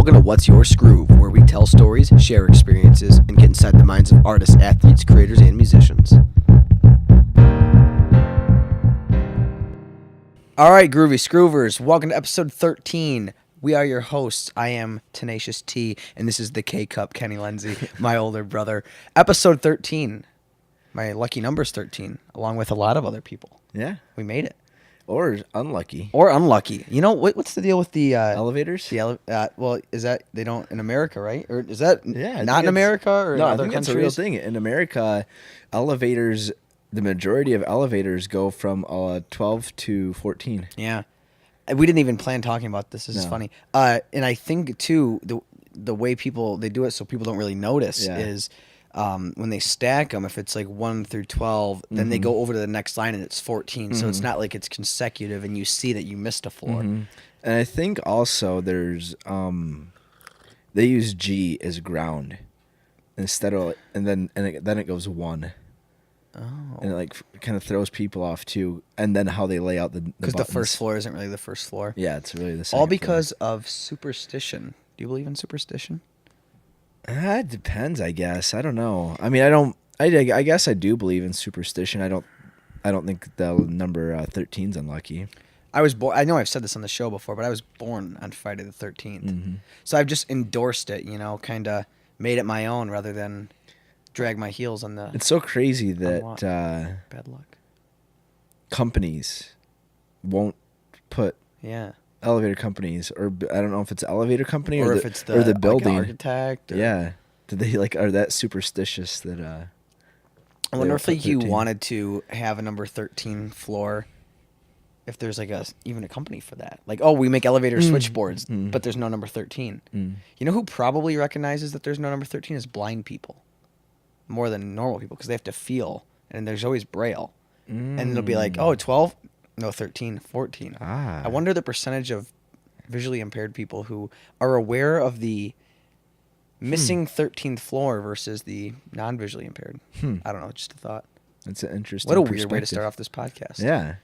Welcome to What's Your Skroove, where we tell stories, share experiences, and get inside the minds of artists, athletes, creators, and musicians. All right, Groovy Skroovers, welcome to episode 13. We are your hosts. I am Tenacious T, and this is the K-Cup, Kenny Lindsay, my older brother. Episode 13. My lucky number's 13, along with a lot of other people. Yeah. We made it. Or unlucky. Or unlucky. You know, what's the deal with the... elevators? Well, is that... They don't in America, right? Or is that not in it's, America or no, in other I think countries? it's a real thing. In America, elevators... The majority of elevators go from 12 to 14. Yeah. We didn't even plan talking about this. This is funny. And I think, too, the way they do it so people don't really notice is... when they stack them, if it's like 1 through 12, then they go over to the next line and it's 14. So it's not like it's consecutive and you see that you missed a floor. And I think also there's they use G as ground instead of and then it goes 1. Oh. And it kind of throws people off too. And then how they lay out the because the first floor isn't really the first floor. Yeah, it's really the second. All because of superstition. Do you believe in superstition? It depends, I guess. I don't know. I mean, I guess I do believe in superstition. I don't think the number 13's unlucky. I was born. I know I've said this on the show before, but I was born on Friday the 13th. So I've just endorsed it. You know, kind of made it my own rather than drag my heels on the. It's so crazy that bad luck. Companies won't put. Yeah. Elevator companies, or I don't know if it's an elevator company or if it's the building like architect. Or... Yeah, did they are that superstitious that? I wonder if you wanted to have a number 13 floor. If there's even a company for that, we make elevator switchboards, but there's no number 13. You know who probably recognizes that there's no number 13 is blind people, more than normal people because they have to feel, and there's always braille, and it'll be like 12. No, 13, 14. I wonder the percentage of visually impaired people who are aware of the missing 13th floor versus the non-visually impaired. I don't know, just a thought. That's an interesting What a weird way to start off this podcast. Yeah.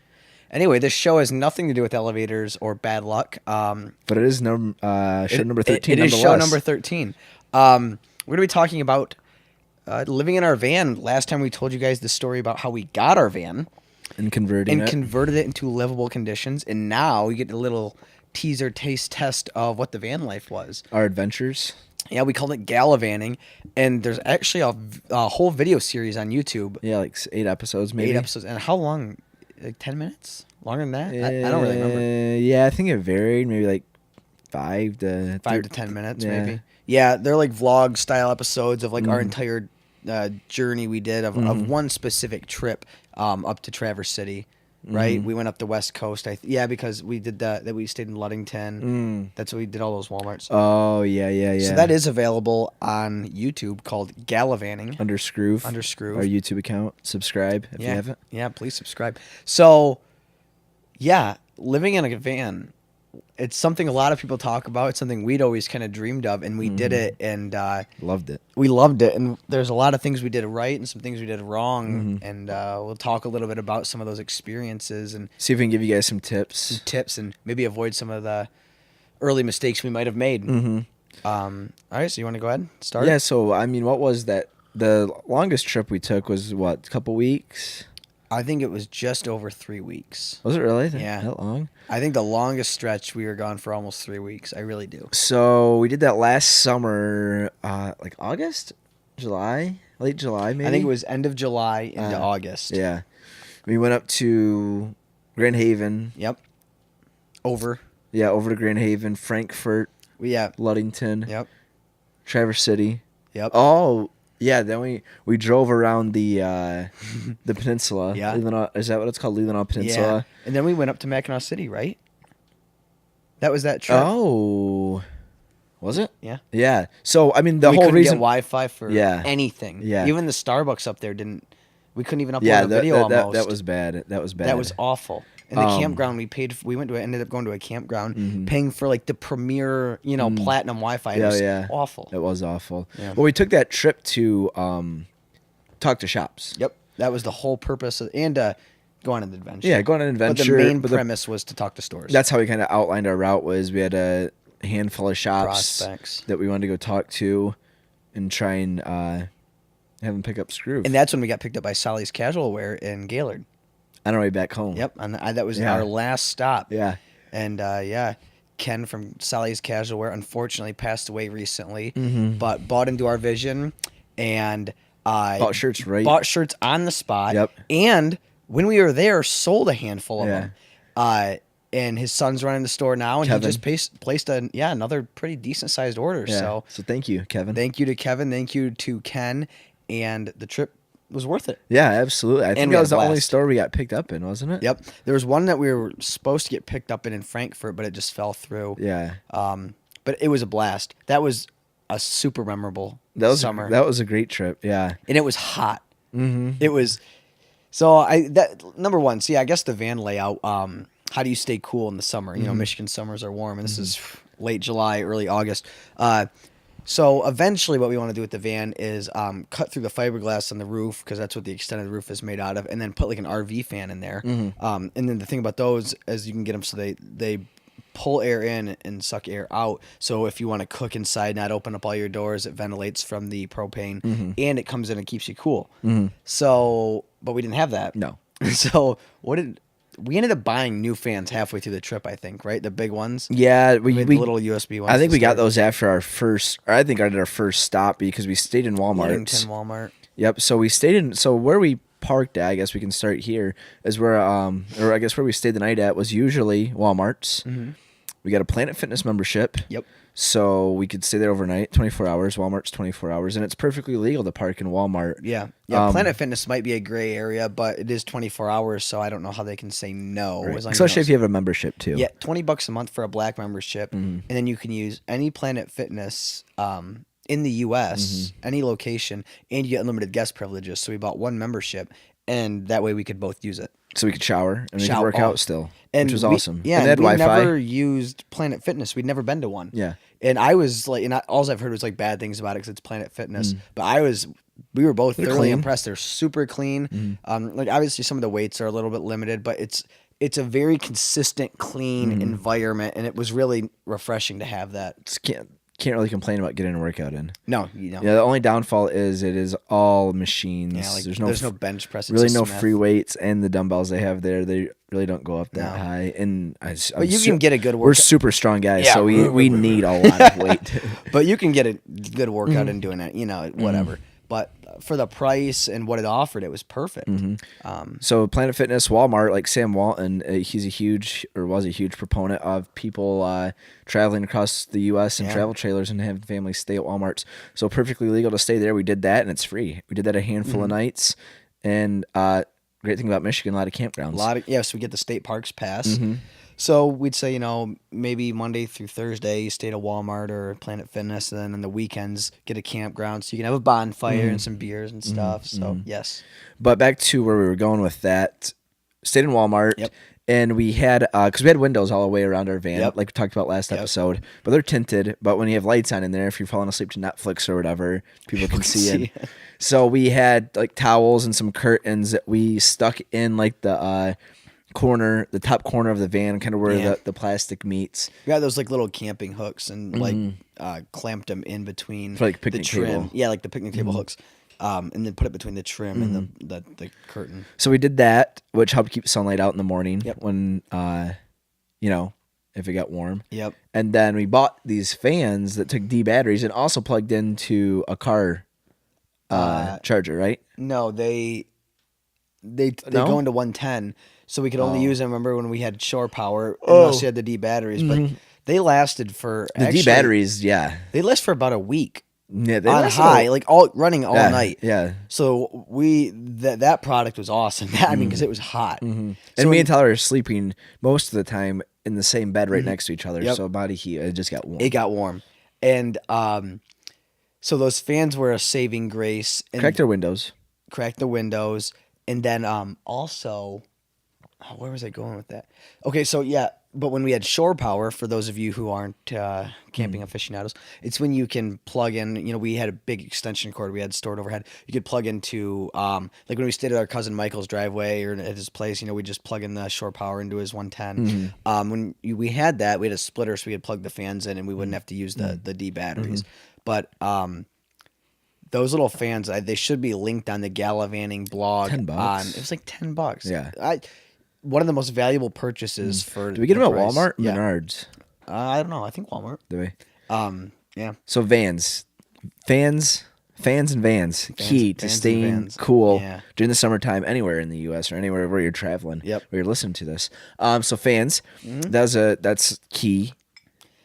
Anyway, this show has nothing to do with elevators or bad luck. But it is show number 13. It is show number 13. We're going to be talking about living in our van. Last time we told you guys the story about how we got our van. And converted it into livable conditions, and now you get a little teaser taste test of what the van life was. Our adventures. Yeah, we called it Gallivanting, and there's actually a whole video series on YouTube. Yeah, like 8 episodes, maybe. 8 episodes, and how long? 10 minutes? Longer than that? I don't really remember. Yeah, I think it varied, maybe 5 to 10 minutes, maybe. Yeah, they're vlog style episodes of our entire journey we did of one specific trip. Up to Traverse City, right? We went up the West Coast. Because we did that we stayed in Ludington. That's what we did, all those Walmarts. Oh, yeah. So that is available on YouTube called Gallivanting. Under Skroove. Our YouTube account. Subscribe if you haven't. Yeah, please subscribe. So, yeah, living in a van, it's something a lot of people talk about. It's something we'd always kind of dreamed of, and we did it, and loved it. We loved it, and there's a lot of things we did right and some things we did wrong, and we'll talk a little bit about some of those experiences and see if we can give you guys some tips, and maybe avoid some of the early mistakes we might have made. All right, so you want to go ahead and start? Yeah. So I mean, what was that? The longest trip we took was a couple weeks. I think it was just over 3 weeks. Was it really? Yeah. That long? I think the longest stretch we were gone for almost 3 weeks. I really do. So we did that last summer, August? July? Late July, maybe? I think it was end of July into August. Yeah. We went up to Grand Haven. Yep. Over to Grand Haven, Frankfurt. Yeah. Ludington. Yep. Traverse City. Yep. Oh, yeah, then we drove around the peninsula. Yeah. Is that what it's called? Leelanau Peninsula? Yeah. And then we went up to Mackinac City, right? That was that trip. Oh. Was it? Yeah. Yeah. So, I mean, the we whole couldn't reason... get Wi-Fi for anything. Yeah. Even the Starbucks up there didn't... We couldn't even upload a video almost. That was bad. That was bad. That was awful. And the campground ended up going to a campground, paying for the premier, platinum Wi-Fi. It was awful. It was awful. Yeah. Well, we took that trip to talk to shops. Yep. That was the whole purpose and go on an adventure. Yeah, go on an adventure. But the main premise was to talk to stores. That's how we kind of outlined our route. Was we had to a handful of shops Prospects. that we wanted to go talk to and try and have them pick up Skroove. And that's when we got picked up by Solly's Casual Wear in Gaylord. On our way back home. Yep, that was our last stop. Yeah. And Ken from Solly's Casual Wear unfortunately passed away recently, but bought into our vision and bought shirts Bought shirts on the spot. Yep. And when we were there, sold a handful of them. And his son's running the store now, and Kevin. he just placed another pretty decent sized order. Yeah. So thank you, Kevin. Thank you to Kevin. Thank you to Ken, and the trip was worth it. Yeah, absolutely. I think we that had was a the only blast. store we got picked up in, wasn't it? Yep. There was one that we were supposed to get picked up in Frankfurt, but it just fell through. Yeah. But it was a blast. That was a super memorable summer. That was a great trip. Yeah. And it was hot. Mm-hmm. It was. So number one. See, I guess the van layout. How do you stay cool in the summer? You know, Michigan summers are warm, and this is late July, early August. So eventually what we want to do with the van is cut through the fiberglass on the roof, because that's what the extended roof is made out of, and then put like an RV fan in there. And then the thing about those is you can get them so they pull air in and suck air out. So if you want to cook inside, not open up all your doors, it ventilates from the propane, and it comes in and keeps you cool. So, but we didn't have that. No. So we ended up buying new fans halfway through the trip, I think, right? The big ones. Yeah, we had the little USB ones. I think we got those after our first, or I think I did our first stop, because we stayed in Walmart. Walmart. Yep. So we stayed in. So where we parked at, I guess we can start here, is where or I guess where we stayed the night at was usually Walmart's. We got a Planet Fitness membership. Yep. So we could stay there overnight, 24 hours. Walmart's 24 hours, and it's perfectly legal to park in Walmart. Yeah. Planet Fitness might be a gray area, but it is 24 hours, so I don't know how they can say no. Right. Especially if you have a membership too. Yeah, $20 a month for a black membership, and then you can use any Planet Fitness in the U.S., any location, and you get unlimited guest privileges. So we bought one membership, and that way we could both use it. So we could shower and we could work out still, which was awesome. Yeah, and they had we Wi-Fi. never used Planet Fitness. We'd never been to one. Yeah. And I was like, and all I've heard was like bad things about it because it's Planet Fitness. But we were both thoroughly clean. impressed. They're super clean. Like obviously some of the weights are a little bit limited, but it's a very consistent, clean environment, and it was really refreshing to have that. Just can't really complain about getting a workout in. No, you know. Yeah, the only downfall is it is all machines. Yeah, like there's no bench press. It's really just no Smith. free weights, and the dumbbells they have there, they really don't go up that high. And but you can get a good workout. We're super strong guys, Yeah. so we need a lot of weight. But you can get a good workout in doing it, you know, whatever. But for the price and what it offered, it was perfect. So Planet Fitness, Walmart, like Sam Walton, he's was a huge proponent of people traveling across the U.S. and travel trailers and having families stay at Walmart's. So perfectly legal to stay there. We did that, and it's free. We did that a handful of nights, and great thing about Michigan, a lot of campgrounds. So we get the state parks pass. So we'd say, you know, maybe Monday through Thursday, you stay at a Walmart or Planet Fitness, and then on the weekends, get a campground so you can have a bonfire and some beers and stuff. So, yes. But back to where we were going with that, stayed in Walmart. Yep. And we had, because we had windows all the way around our van, Yep. like we talked about last episode. But they're tinted. But when you have lights on in there, if you're falling asleep to Netflix or whatever, people can see it. So we had like towels and some curtains that we stuck in like the top corner of the van, kind of where the plastic meets. We got those like little camping hooks and like clamped them in between For, like, picnic the trim. table. Yeah, like the picnic table hooks. And then put it between the trim and the curtain. So we did that, which helped keep sunlight out in the morning when, if it got warm. Yep. And then we bought these fans that took D batteries and also plugged into a car charger, right? No, they go into 110, so we could only use them. Remember when we had shore power, unless you had the D batteries, but they lasted for D batteries, They last for about a week. Yeah, they on lasted high, like running all night. Yeah. So that product was awesome. I mean, because it was hot. So and me and Tyler are sleeping most of the time in the same bed right next to each other. So body heat, it just got warm. It got warm, and so those fans were a saving grace. And Cracked the windows, and then also where was I going with that? Okay, so yeah, but when we had shore power, for those of you who aren't camping aficionados, it's when you can plug in. You know, we had a big extension cord we had stored overhead. You could plug into, like when we stayed at our cousin Michael's driveway or at his place. You know, we just plug in the shore power into his 110. We had that, we had a splitter, so we could plug the fans in, and we wouldn't have to use the D batteries. But those little fans, they should be linked on the Gallivanting blog. $10. It was like $10. Yeah. One of the most valuable purchases for. Do we get them at price. Walmart? Yeah. Menards. I don't know. I think Walmart. Do we? Yeah. So fans and vans, key to fans and staying vans. cool Yeah. during the summertime anywhere in the U.S. or anywhere where you're traveling. Yep. Where you're listening to this. So fans, that's key.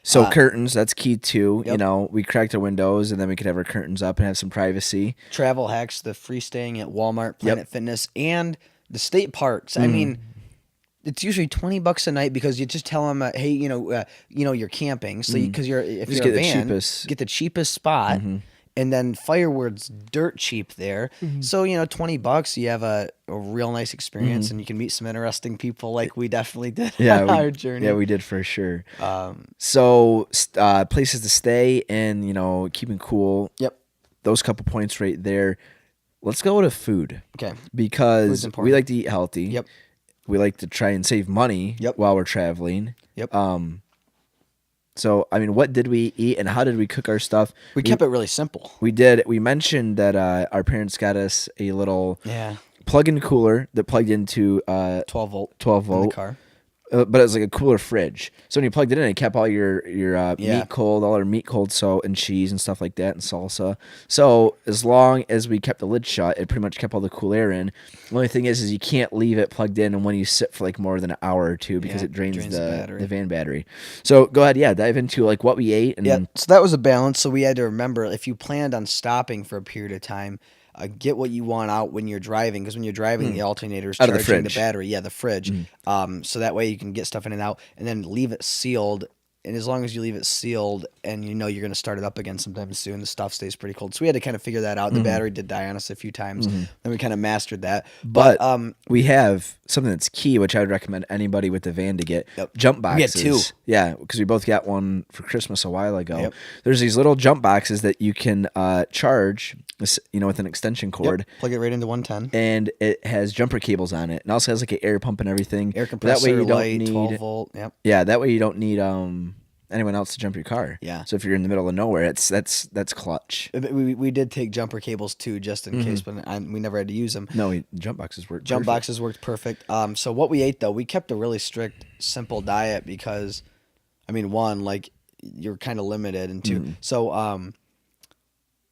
So curtains, that's key too. Yep. You know, we cracked our windows and then we could have our curtains up and have some privacy. Travel hacks, the free staying at Walmart, Planet Fitness, and the state parks. I mean, it's usually $20 a night because you just tell them, hey, you're camping, so if you're a van, get the cheapest spot, and then firewood's dirt cheap there. So $20, you have a real nice experience, and you can meet some interesting people, like we definitely did on our journey. Yeah, we did for sure. So places to stay and keeping cool. Yep, those couple points right there. Let's go to food. Okay, because we like to eat healthy. Yep. We like to try and save money while we're traveling. Yep. So, I mean, what did we eat and how did we cook our stuff? We kept it really simple. We did. We mentioned that our parents got us a little plug-in cooler that plugged into 12 volt in the car. But it was like a cooler fridge. So when you plugged it in, it kept all your meat cold, all our meat cold, so and cheese and stuff like that, and salsa. So as long as we kept the lid shut, it pretty much kept all the cool air in. The only thing is you can't leave it plugged in and when you sit for like more than an hour or two because it drains the van battery. So go ahead, dive into like what we ate. And so that was a balance. So we had to remember, if you planned on stopping for a period of time, get what you want out when you're driving, because when you're driving, the alternator is charging the battery. Yeah, the fridge. So that way you can get stuff in and out, and then leave it sealed. And as long as you leave it sealed and you're going to start it up again sometime soon, the stuff stays pretty cold. So we had to kind of figure that out. The battery did die on us a few times. Then we kind of mastered that. But we have something that's key, which I would recommend anybody with the van to get. Jump boxes. We had 2. Yeah, because we both got one for Christmas a while ago. There's these little jump boxes that you can charge, with an extension cord. Plug it right into 110. And it has jumper cables on it. And also has like an air pump and everything. Air compressor, that way you don't light, need 12 volt. Yep. Yeah, that way you don't need anyone else to jump your car. Yeah. So if you're in the middle of nowhere, that's clutch. We did take jumper cables too, just in case, but we never had to use them. No, jump boxes worked. Boxes worked perfect. So what we ate though, we kept a really strict, simple diet because, I mean, one, like you're kind of limited, and two, so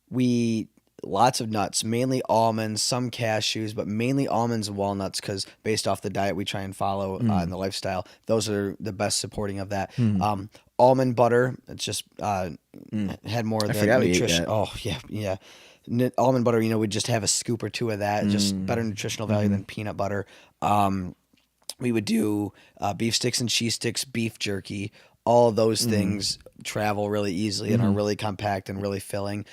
we lots of nuts, mainly almonds, some cashews, but mainly almonds and walnuts, because based off the diet we try and follow and the lifestyle, those are the best supporting of that. Almond butter, it's just had more of the nutrition. Oh yeah. Almond butter, we'd just have a scoop or 2 of that. Just better nutritional value than peanut butter. We would do beef sticks and cheese sticks, beef jerky. All of those things travel really easily and are really compact and really filling.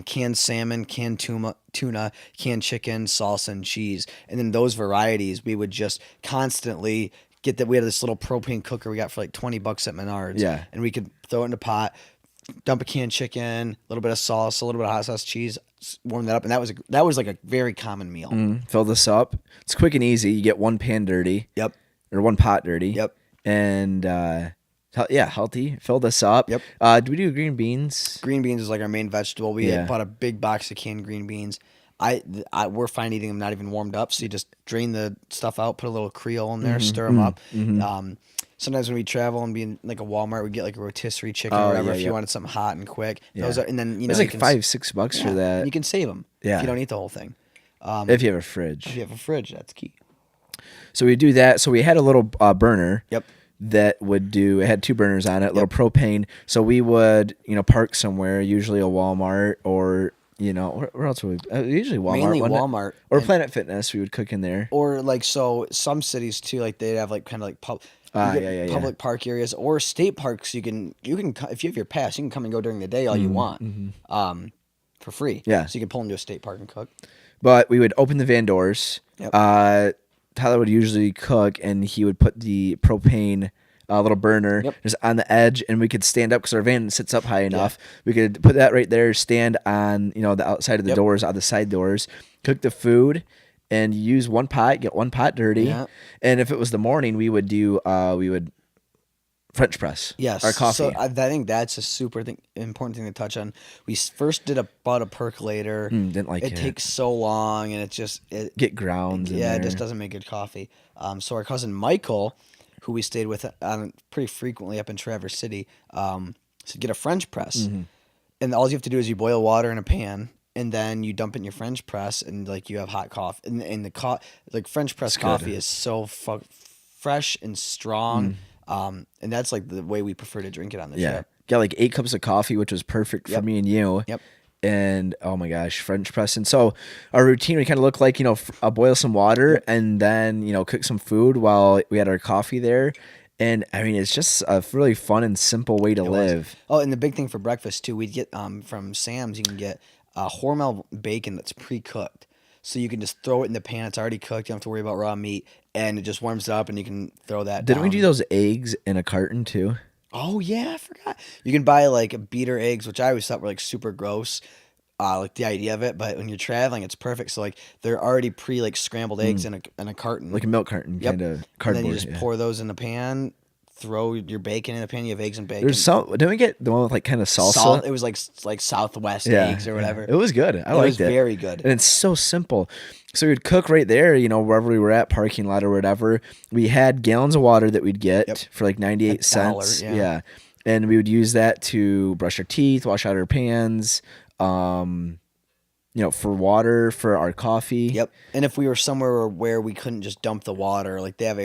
Canned salmon, canned tuna, canned chicken, salsa, and cheese. And then those varieties, we would just constantly get that. We had this little propane cooker we got for like $20 at Menards. Yeah. And we could throw it in a pot, dump a canned chicken, a little bit of salsa, a little bit of hot sauce, cheese, warm that up. And that was like a very common meal. Fill this up. It's quick and easy. You get one pan dirty. Yep. Or one pot dirty. Yep. And healthy. Fill this up. Yep. Do we do green beans? Green beans is like our main vegetable. We had bought a big box of canned green beans. We're fine eating them not even warmed up. So you just drain the stuff out, put a little Creole in there, stir them up. Sometimes when we travel and be in like a Walmart, we get like a rotisserie chicken or whatever if you wanted something hot and quick. Those are, and then it's like $5-6 for that. You can save them if you don't eat the whole thing. If you have a fridge. If you have a fridge, that's key. So we do that. So we had a little burner. Yep. That would do. It had 2 burners on it, little propane. So we would, park somewhere, usually a Walmart or where else would we? Usually Walmart. Mainly Walmart or Planet Fitness. We would cook in there. Or like some cities too, like they'd have like kind of like public park areas or state parks. You can if you have your pass, you can come and go during the day all you want, for free. Yeah. So you can pull into a state park and cook. But we would open the van doors. Yep. Tyler would usually cook, and he would put the propane little burner just on the edge, and we could stand up because our van sits up high enough. We could put that right there, stand on the outside of the doors, on the side doors, cook the food, and use one pot, get one pot dirty. Yeah. And if it was the morning, we would do French press. Yes, our coffee. So I think that's a super important thing to touch on. We first bought a percolator. Didn't like it. It takes so long, and it get grounds. Yeah, it just doesn't make good coffee. So our cousin Michael, who we stayed with pretty frequently up in Traverse City, said get a French press, and all you have to do is you boil water in a pan, and then you dump it in your French press, and like you have hot coffee. And the French press coffee is so fresh and strong. And that's like the way we prefer to drink it on the trip. Got like 8 cups of coffee, which was perfect for me and you. Yep. And oh my gosh, French press. And so our routine would kind of look like, boil some water and then, cook some food while we had our coffee there. And I mean, it's just a really fun and simple way to live. Oh, and the big thing for breakfast too, we'd get from Sam's, you can get Hormel bacon that's pre-cooked. So you can just throw it in the pan. It's already cooked. You don't have to worry about raw meat. And it just warms it up, and you can throw that Didn't we do those eggs in a carton too? Oh, yeah, I forgot. You can buy like beater eggs, which I always thought were like super gross, like the idea of it. But when you're traveling, it's perfect. So like they're already like scrambled eggs in a carton. Like a milk carton, kind of cardboard. And then you just pour those in the pan. Throw your bacon in the pan. You have eggs and bacon. There's didn't we get the one with like kind of salsa? It was like Southwest eggs or whatever. It was good. I liked it. It was very good. And it's so simple. So we'd cook right there, wherever we were at, parking lot or whatever. We had gallons of water that we'd get for like 98 cents. Yeah. And we would use that to brush our teeth, wash out our pans, for water, for our coffee. Yep. And if we were somewhere where we couldn't just dump the water, like they have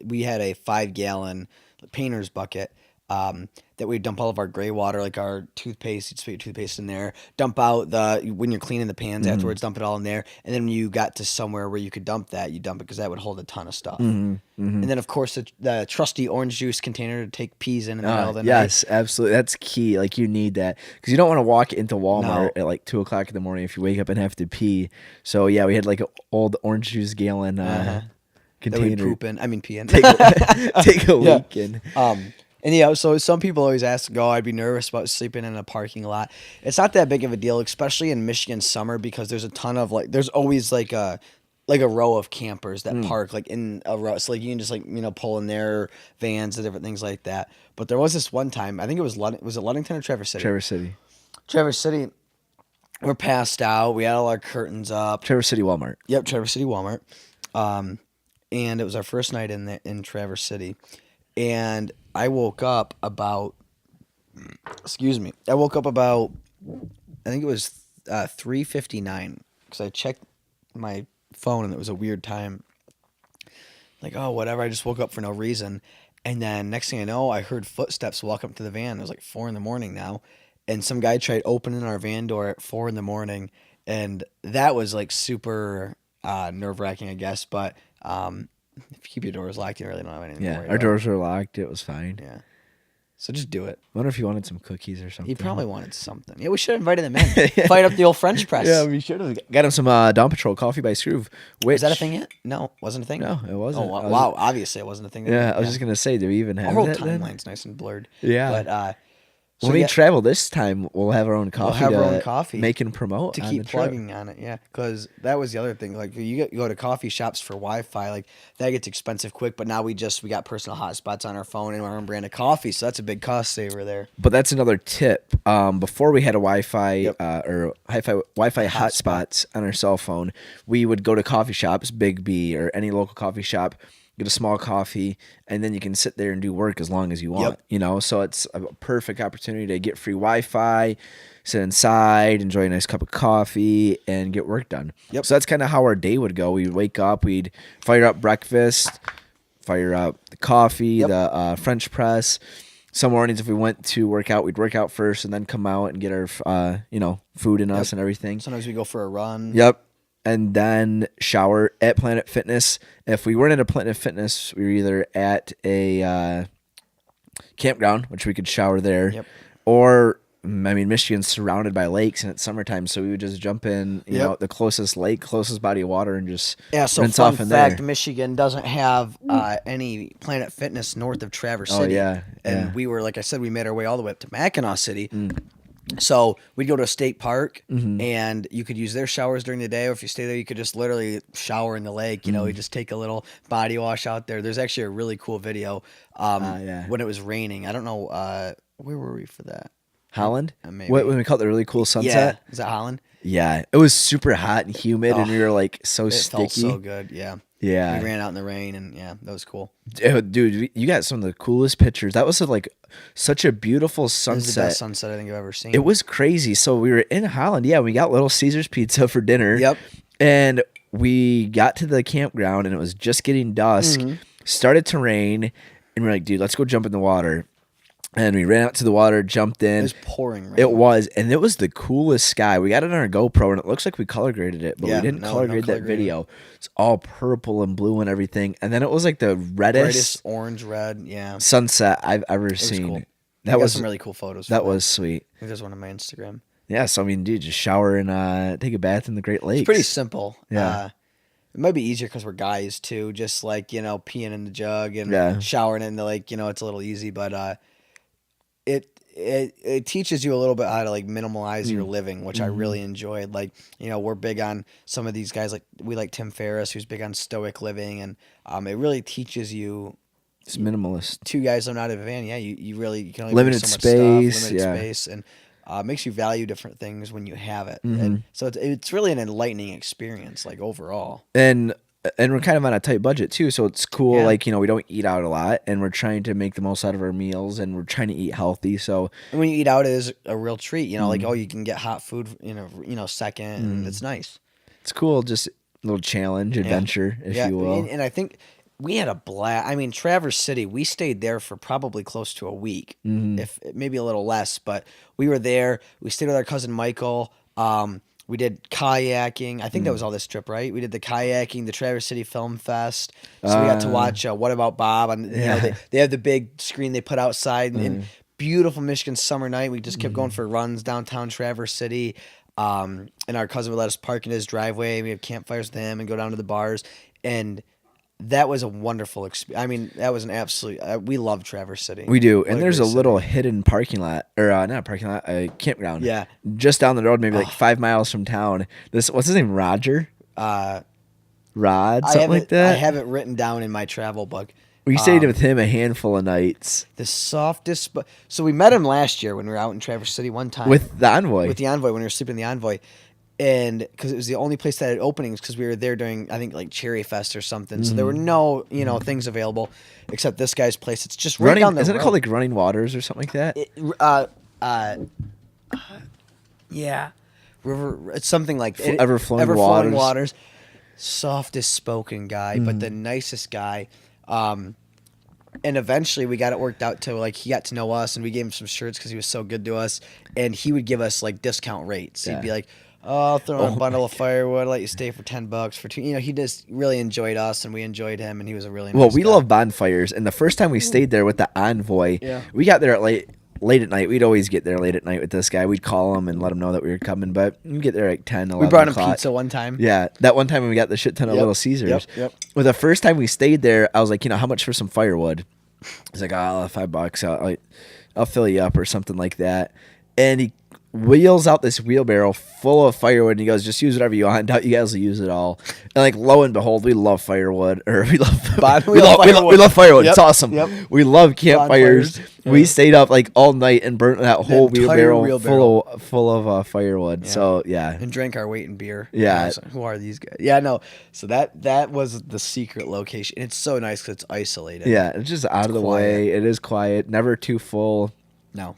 we had a 5-gallon painter's bucket that we'd dump all of our gray water, like our toothpaste. You'd put your toothpaste in there. Dump out when you're cleaning the pans afterwards. Dump it all in there. And then when you got to somewhere where you could dump that, you dump it because that would hold a ton of stuff. And then of course the trusty orange juice container to take peas in the middle of the night. Yes, absolutely. That's key. Like you need that because you don't want to walk into Walmart at like 2:00 in the morning if you wake up and have to pee. So yeah, we had like an old orange juice gallon container. That we'd poop in. I mean pee in. Take a leak in. And so some people always ask, I'd be nervous about sleeping in a parking lot. It's not that big of a deal, especially in Michigan summer, because there's a ton of there's always like a row of campers that park like in a row. So like you can just pull in their vans and different things like that. But there was this one time, I think it was Ludington or Traverse City? Traverse City. We're passed out. We had all our curtains up. Traverse City Walmart. Yep, Traverse City Walmart. And it was our first night in Traverse City. And I woke up about, I think it was 3:59 because I checked my phone and it was a weird time. Like, whatever. I just woke up for no reason. And then next thing I know, I heard footsteps walk up to the van. It was like 4 a.m. now. And some guy tried opening our van door at 4 a.m. And that was like super nerve-wracking, I guess. But if you keep your doors locked, you really don't have anything to worry about. Our doors were locked. It was fine. Yeah. So just do it. I wonder if he wanted some cookies or something. He probably wanted something. Yeah, we should have invited him in. Fight up the old French press. Yeah, we should have. Got him some Dawn Patrol coffee by Skroove. Was that a thing yet? No, wasn't a thing? No, it wasn't. Oh, wow. Obviously, it wasn't a thing. I was just going to say, do we even have our whole that timeline's nice and blurred. Yeah. But when we travel this time, we'll have our own coffee. We'll have our own coffee. Make and promote to keep plugging on it, yeah. Because that was the other thing. Like you go to coffee shops for Wi-Fi, like that gets expensive quick. But now we got personal hotspots on our phone and our own brand of coffee, so that's a big cost saver there. But that's another tip. Before we had a Wi-Fi or Wi-Fi hotspots on our cell phone, we would go to coffee shops, Big B or any local coffee shop. Get a small coffee, and then you can sit there and do work as long as you want, So it's a perfect opportunity to get free Wi-Fi, sit inside, enjoy a nice cup of coffee, and get work done. Yep. So that's kind of how our day would go. We'd wake up, we'd fire up breakfast, fire up the coffee, the French press. Some mornings if we went to work out, we'd work out first and then come out and get our, food in us and everything. Sometimes we go for a run. Yep. And then shower at Planet Fitness. If we weren't at a Planet Fitness, we were either at a campground, which we could shower there, or mean, Michigan's surrounded by lakes, and it's summertime, so we would just jump in, you know, the closest lake, closest body of water, and just so rinse fun off in fact, there. Michigan doesn't have any Planet Fitness north of Traverse Oh, City. yeah, And yeah. we were, like I said, we made our way all the way up to Mackinac City. So we'd go to a state park, and you could use their showers during the day, or if you stay there, you could just literally shower in the lake. You know, you just take a little body wash out there. There's actually a really cool video when it was raining. I don't know, where were we for that? Holland? Maybe. What, when we caught the really cool sunset? Yeah. Is that Holland? Yeah. It was super hot and humid, and we were like so It sticky. felt so good, yeah. Yeah. We ran out in the rain, and yeah, that was cool. Dude, you got some of the coolest pictures. That was like such a beautiful It was sunset. the best sunset I think I've ever seen. It was crazy. So we were in Holland. Yeah, we got Little Caesars pizza for dinner. Yep. And we got to the campground, and it was just getting dusk. Started to rain, and we're like, dude, let's go jump in the water. And we ran out to the water, jumped in. It was pouring rain. It was, and it was the coolest sky. We got it on our GoPro, and it looks like we color graded it, but we didn't color grade that video. It's all purple and blue and everything. And then it was like the reddest orange, red, yeah. sunset I've ever seen. Cool. That was some really cool photos. That was sweet. I think there's one on my Instagram. Yeah, so I mean, dude, just shower and take a bath in the Great Lakes. It's pretty simple. Yeah. It might be easier because we're guys too. Just like, you know, peeing in the jug and showering in the lake. You know, it's a little easy, but it teaches you a little bit how to like minimalize your living, which I really enjoyed. Like, you know, we're big on some of these guys. Like we like Tim Ferriss, who's big on stoic living, and it really teaches you. It's minimalist. Two guys are not in a van. Yeah, you can only limited bring so much space. Stuff, limited space, and makes you value different things when you have it. And so it's really an enlightening experience, like overall. And we're kind of on a tight budget too, so it's cool. Yeah. Like, you know, we don't eat out a lot, and we're trying to make the most out of our meals, and we're trying to eat healthy. So and when you eat out, it is a real treat. You know, like you can get hot food in a second, and it's nice. It's cool, just a little challenge, adventure, if you will. And I think we had a blast. I mean, Traverse City, we stayed there for probably close to a week, if maybe a little less. But we were there. We stayed with our cousin Michael. We did kayaking. I think that was all this trip, right? We did the kayaking, the Traverse City Film Fest. So we got to watch What About Bob? And you know, they have the big screen they put outside. And beautiful Michigan summer night. We just kept going for runs downtown Traverse City. And our cousin would let us park in his driveway. We have campfires with him and go down to the bars. And that was a wonderful experience. I mean, that was an absolute. We love Traverse City. We do, and there's a little hidden parking lot, or not a parking lot, a campground. Yeah, just down the road, maybe like 5 miles from town. What's his name? Roger. Rod, something like that. I have it written down in my travel book. We stayed with him a handful of nights. The softest. So we met him last year when we were out in Traverse City one time with the Envoy. With the Envoy when we were sleeping in the Envoy. And because it was the only place that had openings, because we were there during, I think, like Cherry Fest or something. So there were no, things available except this guy's place. It's just right down the road. Isn't it called like Running Waters or something like that? Yeah, River. It's something like Ever Flowing Waters. Softest spoken guy, but the nicest guy. And eventually we got it worked out to like he got to know us, and we gave him some shirts because he was so good to us, and he would give us like discount rates. He'd be like, "Oh, I'll throw in a bundle of firewood. I'll let you stay for $10 for two." He just really enjoyed us, and we enjoyed him, and he was a really nice we guy. love bonfires, and the first time we stayed there with the Envoy, we got there at late at night. We'd always get there late at night with this guy. We'd call him and let him know that we were coming, but we'd get there like 10, 11 We brought him o'clock. pizza one time. Yeah, that one time when we got the shit ton of Little Caesars. Yep. Well, the first time we stayed there, I was like, how much for some firewood? He's like, $5. I'll fill you up or something like that. And he wheels out this wheelbarrow full of firewood, and he goes, "Just use whatever you want. I doubt you guys will use it all." And like, lo and behold, we love firewood, or we love firewood. Yep. It's awesome. Yep. We love campfires. Bonfires. We stayed up like all night and burnt that whole wheelbarrow wheelbarrow. full of firewood. Yeah. So yeah, and drank our weight in beer. Yeah. Who are these guys? Yeah, no. So that was the secret location. It's so nice because it's isolated. yeah, it's just out of the way. It is quiet, never too full. No.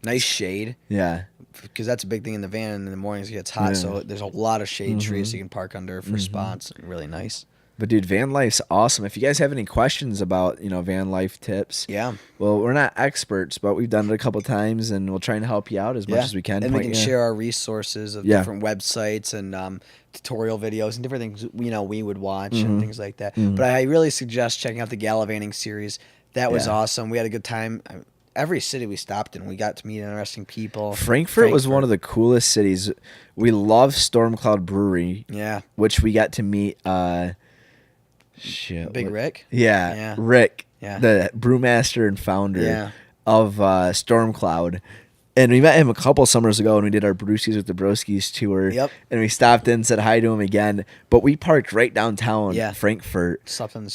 Nice shade. Yeah. Because that's a big thing in the van. In the mornings it gets hot, so there's a lot of shade trees you can park under for spots. Really nice. But dude, van life's awesome. If you guys have any questions about van life tips, well, we're not experts, but we've done it a couple times, and we'll try and help you out as much as we can. And we can share our resources of different websites and tutorial videos and different things we would watch and things like that. But I really suggest checking out the Gallivanting series. That was awesome. We had a good time. every city we stopped in, we got to meet interesting people. Frankfurt was one of the coolest cities. We love Stormcloud Brewery. Yeah. Which we got to meet Big Rick? Yeah. Rick. Yeah. The brewmaster and founder of Stormcloud. And we met him a couple summers ago when we did our Brewskis with the Broskis tour. Yep. And we stopped in, said hi to him again. But we parked right downtown Frankfurt. Slept on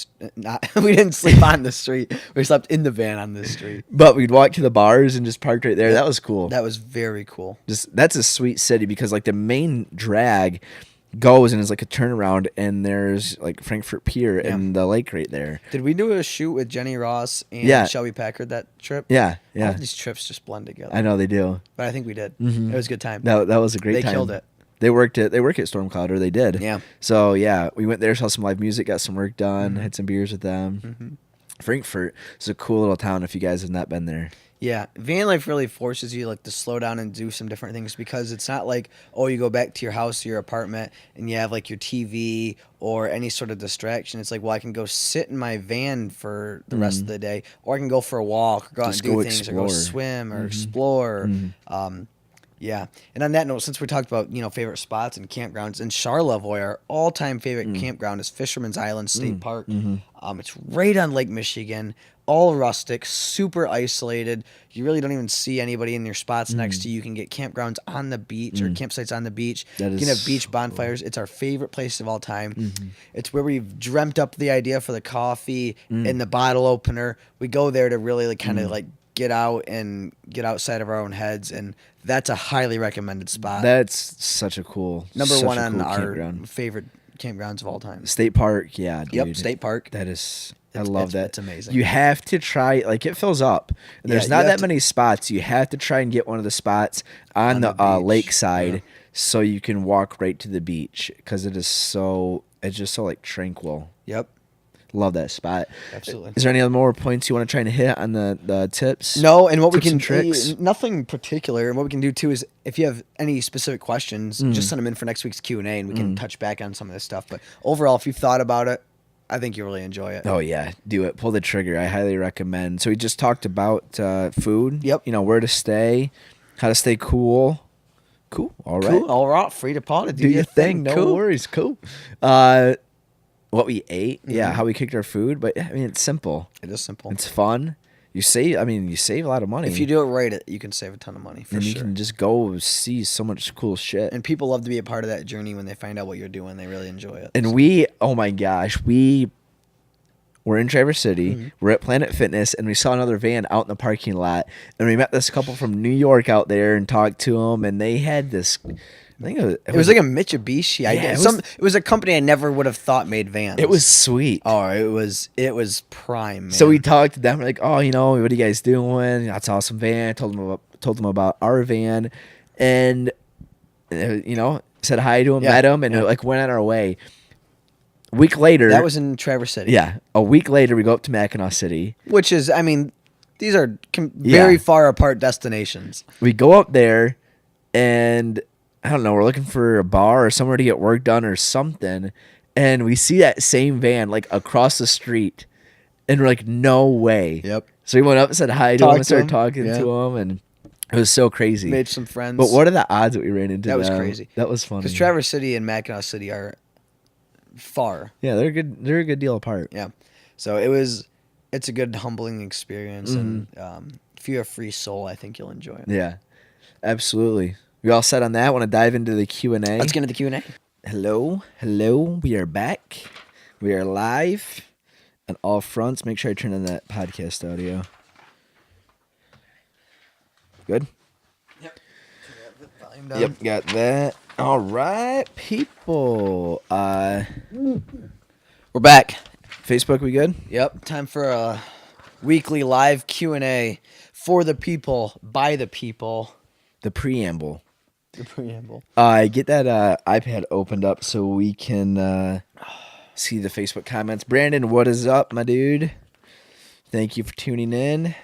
we didn't sleep on the street. We slept in the van on the street. But we'd walk to the bars and just parked right there. That was cool. That was very cool. That's a sweet city because like the main drag goes and is like a turnaround, and there's like Frankfurt Pier and the lake right there. Did we do a shoot with Jenny Ross and Shelby Packard that trip? Yeah. All these trips just blend together. I know they do. But I think we did. It was a good time. That was a great time. They killed it. They work at Stormcloud, or they did. Yeah. So yeah, we went there, saw some live music, got some work done, had some beers with them. Frankfurt is a cool little town if you guys have not been there. Yeah, van life really forces you like to slow down and do some different things, because it's not like, oh, you go back to your house or your apartment and you have like your TV or any sort of distraction. It's like, well, I can go sit in my van for the rest of the day, or I can go for a walk, or go out and do things, or go swim or explore. Yeah. And on that note, since we talked about, favorite spots and campgrounds, in Charlevoix, our all-time favorite campground is Fisherman's Island State Park. It's right on Lake Michigan, all rustic, super isolated. You really don't even see anybody in your spots next to you. You can get campgrounds on the beach or campsites on the beach. You can have beach bonfires. It's our favorite place of all time. It's where we've dreamt up the idea for the coffee and the bottle opener. We go there to really like kind of like get out and get outside of our own heads, and that's a highly recommended spot. That's such a cool number one on cool our campground. favorite campgrounds of all time. State Park, yeah, dude. Yep, State Park. That is, I love that. It's amazing. You have to try, like, it fills up. And there's not that many spots. You have to try and get one of the spots on the lakeside so you can walk right to the beach, because it's just so like tranquil. Yep. Love that spot. Absolutely. Is there any other more points you want to try and hit on the tips? No, and what we can tricks? Nothing particular. And what we can do too is, if you have any specific questions, just send them in for next week's Q&A, and we can touch back on some of this stuff. But overall, if you've thought about it, I think you'll really enjoy it. Oh yeah, do it. Pull the trigger. I highly recommend. So we just talked about food. Yep. Where to stay, how to stay cool. Cool. All right. Cool. All right. Free to pod. Do your thing. No worries. Cool. What we ate, how we cooked our food, but I mean, it's simple. It is simple. It's fun. You save a lot of money. If you do it right, you can save a ton of money, for sure. You can just go see so much cool shit. And people love to be a part of that journey when they find out what you're doing. They really enjoy it. And oh my gosh, we're in Traverse City. We're at Planet Fitness, and we saw another van out in the parking lot. And we met this couple from New York out there and talked to them, and they had this... I think it was like a Mitsubishi. It was a company I never would have thought made vans. It was sweet. Oh, it was prime, man. So we talked to them. We're like, oh, what are you guys doing? That's an awesome van. Told them about our van, and said hi to him, met him, and went on our way. A week later, that was in Traverse City. Yeah, a week later, we go up to Mackinac City, which is, I mean, these are very far apart destinations. We go up there, and I don't know, we're looking for a bar or somewhere to get work done or something, and we see that same van like across the street, and we're like, no way. Yep. So we went up and said hi to him and started talking to him, and it was so crazy. Made some friends. But what are the odds that we ran into that? Was crazy. That was funny. Because Traverse City and Mackinac City are far. Yeah, they're good. They're a good deal apart. Yeah. So it's a good humbling experience, and if you're a free soul, I think you'll enjoy it. Yeah, absolutely. We all set on that? Want to dive into the Q&A? Let's get into the Q&A. Hello. We are back. We are live on all fronts. Make sure I turn on that podcast audio. Good? Yep. Volume down. Yep, got that. All right, people. We're back. Facebook, we good? Yep. Time for a weekly live Q&A for the people, by the people. The preamble. The preamble. Get that iPad opened up so we can see the Facebook comments. Brandon, what is up, my dude? Thank you for tuning in.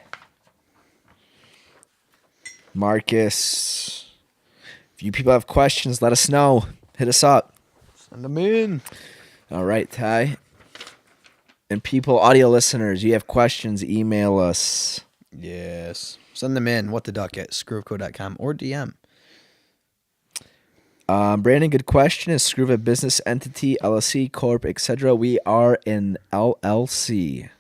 Marcus, if you people have questions, let us know. Hit us up. Send them in. All right, Ty. And people, audio listeners, you have questions, email us. Yes. Send them in. What the duck at skroveco.com or DM. Brandon, good question. Is Skroove a business entity, LLC, Corp, etc.? We are an LLC.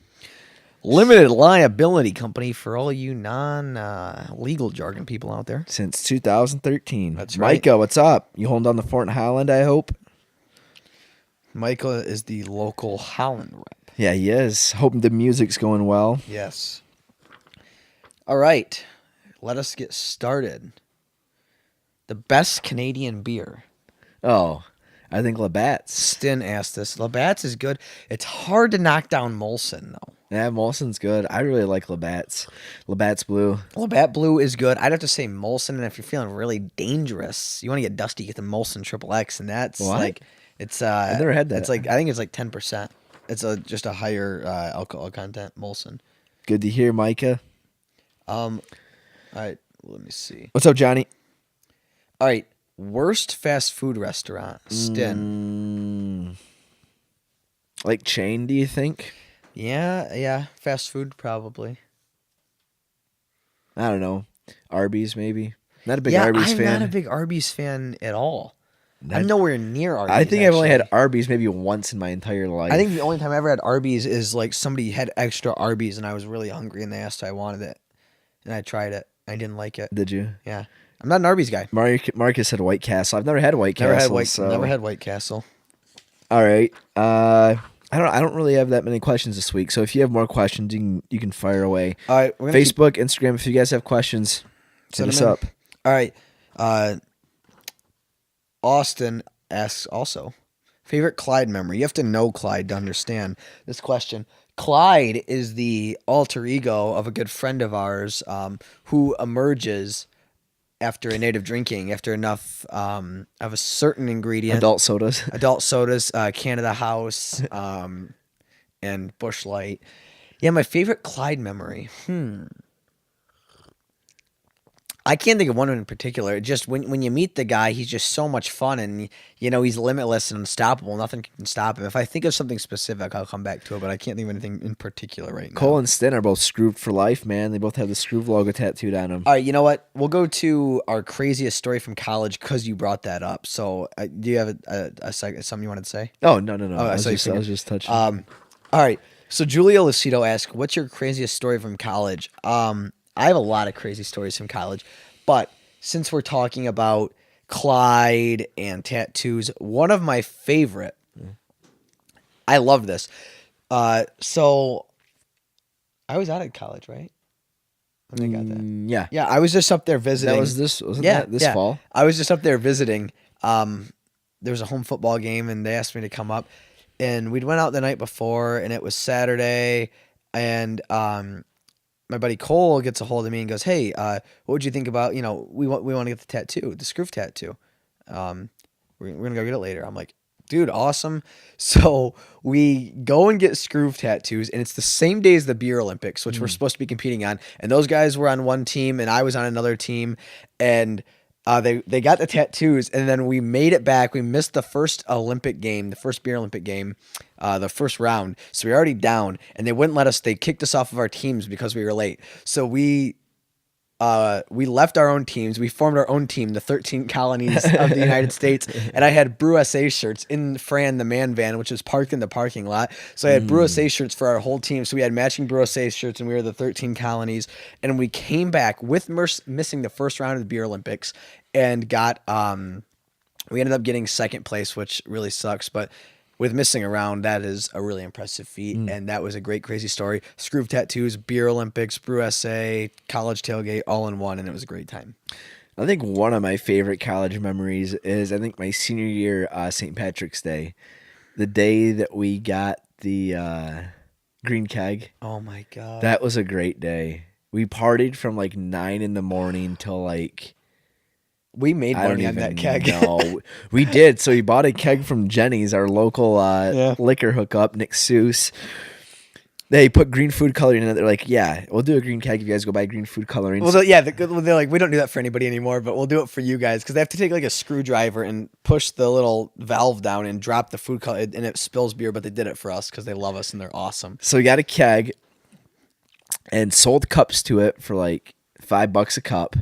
Limited liability company for all you non-legal jargon people out there. Since 2013. That's right. Micah, what's up? You holding down the fort in Holland, I hope? Micah is the local Holland rep. Yeah, he is. Hoping the music's going well. Yes. All right. Let us get started. The best Canadian beer. Oh, I think Labatt's. Stin asked this. Labatt's is good. It's hard to knock down Molson, though. Yeah, Molson's good. I really like Labatt's. Labatt's Blue. Labatt Blue is good. I'd have to say Molson, and if you're feeling really dangerous, you want to get dusty, get the Molson Triple X, and that's What? like it's. I've never had that. It's like I think it's like 10%. It's just a higher alcohol content Molson. Good to hear, Micah. All right, let me see. What's up, Johnny? All right, worst fast food restaurant, Stin. Like chain, do you think? Yeah, fast food probably. I don't know. Arby's, maybe. Not a big Arby's fan. I'm not a big Arby's fan at all. I'm nowhere near Arby's. I think I've only had Arby's maybe once in my entire life. I think the only time I ever had Arby's is like somebody had extra Arby's and I was really hungry and they asked if I wanted it. And I tried it. I didn't like it. Did you? Yeah. I'm not an Arby's guy. Marcus said White Castle. I've never had White Castle. Never had White Castle. All right. I don't really have that many questions this week. So if you have more questions, you can fire away. All right. We're Facebook, Instagram. If you guys have questions, hit us up. All right. Austin asks also, favorite Clyde memory. You have to know Clyde to understand this question. Clyde is the alter ego of a good friend of ours who emerges after a night of drinking, after enough of a certain ingredient. Adult sodas, Canada House, and Busch Light. Yeah, my favorite Clyde memory. I can't think of one in particular. Just when you meet the guy, he's just so much fun, and he's limitless and unstoppable. Nothing can stop him. If I think of something specific, I'll come back to it. But I can't think of anything in particular right now. Cole and Stin are both Skroove for life, man. They both have the Skroove logo tattooed on them. All right, you know what? We'll go to our craziest story from college because you brought that up. So, do you have something you wanted to say? Oh no! Oh, I was just touching. All right. So Julio Lucido asked, "What's your craziest story from college?" I have a lot of crazy stories from college, but since we're talking about Clyde and tattoos, one of my favorite, I love this. So I was out of college, right? I think I got that. Yeah. Yeah, I was just up there visiting. Wasn't that this fall? I was just up there visiting. There was a home football game, and they asked me to come up. And we'd went out the night before, and it was Saturday, and my buddy Cole gets a hold of me and goes, "Hey, what would you think about, we want to get the tattoo, the Skroove tattoo. We're going to go get it later." I'm like, "Dude, awesome." So we go and get Skroove tattoos, and it's the same day as the Beer Olympics, which we're supposed to be competing on. And those guys were on one team, and I was on another team, and they got the tattoos, and then we made it back. We missed the first Olympic game, the first Beer Olympic game, the first round. So we were already down, and they wouldn't let us. They kicked us off of our teams because we were late. So we left our own teams. We formed our own team, the 13 colonies of the United States. And I had Brew SA shirts in FRAN, the man van, which was parked in the parking lot. So I had Brew SA shirts for our whole team. So we had matching Brew SA shirts, and we were the 13 colonies. And we came back with missing the first round of the Beer Olympics and got, we ended up getting second place, which really sucks. But with missing a round, that is a really impressive feat, and that was a great, crazy story. Skroove tattoos, Beer Olympics, Brew SA, college tailgate, all in one, and it was a great time. I think one of my favorite college memories is my senior year, St. Patrick's Day, the day that we got the green keg. Oh my god, that was a great day. We partied from 9 in the morning till we made money on that keg. No, we did. So we bought a keg from Jenny's, our local liquor hookup, Nick Seuss. They put green food coloring in it. They're like, "Yeah, we'll do a green keg if you guys go buy green food coloring." Well, they're like, "We don't do that for anybody anymore, but we'll do it for you guys," because they have to take a screwdriver and push the little valve down and drop the food color, and it spills beer. But they did it for us because they love us and they're awesome. So we got a keg. and sold cups to it for like $5 a cup.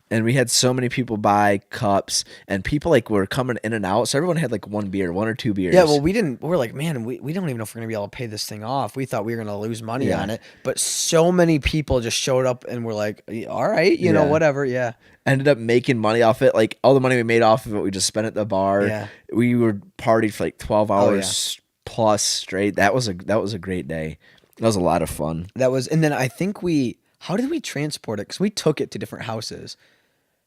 And we had so many people buy cups, and people like were coming in and out. So everyone had like one or two beers. Yeah, well, we're like, man, we don't even know if we're gonna be able to pay this thing off. We thought we were gonna lose money on it, but so many people just showed up and were like, all right, you know, whatever. Yeah. Ended up making money off it. Like all the money we made off of it, we just spent at the bar. Yeah. We were partied for like 12 hours plus straight. That was a great day. That was a lot of fun. And then I think how did we transport it? Because we took it to different houses.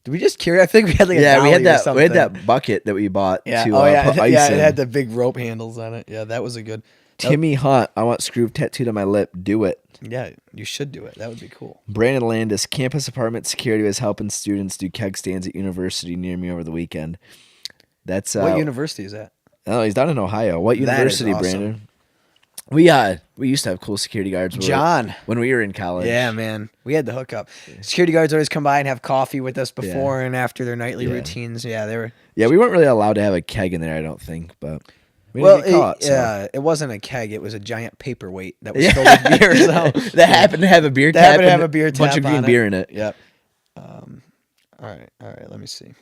Did we just carry? I think we had like a we had that bucket that we bought. Yeah. To, yeah. put ice yeah. in. It had the big rope handles on it. Yeah, that was a good. Timmy Hunt, I want Skroove tattooed on my lip. Do it. Yeah, you should do it. That would be cool. Brandon Landis, campus apartment security was helping students do keg stands at university near me over the weekend. That's what university is that? Oh, he's down in Ohio. What university, awesome. Brandon? We used to have cool security guards. When we were in college. Yeah, man, we had the hookup. Security guards always come by and have coffee with us before and after their nightly routines. Yeah, they were. Yeah, we weren't really allowed to have a keg in there, I don't think, but. It wasn't a keg. It was a giant paperweight that was filled with beer. So that happened to have a beer tap. Happened to have a beer tap. Bunch of green beer in it. Yep. All right. Let me see.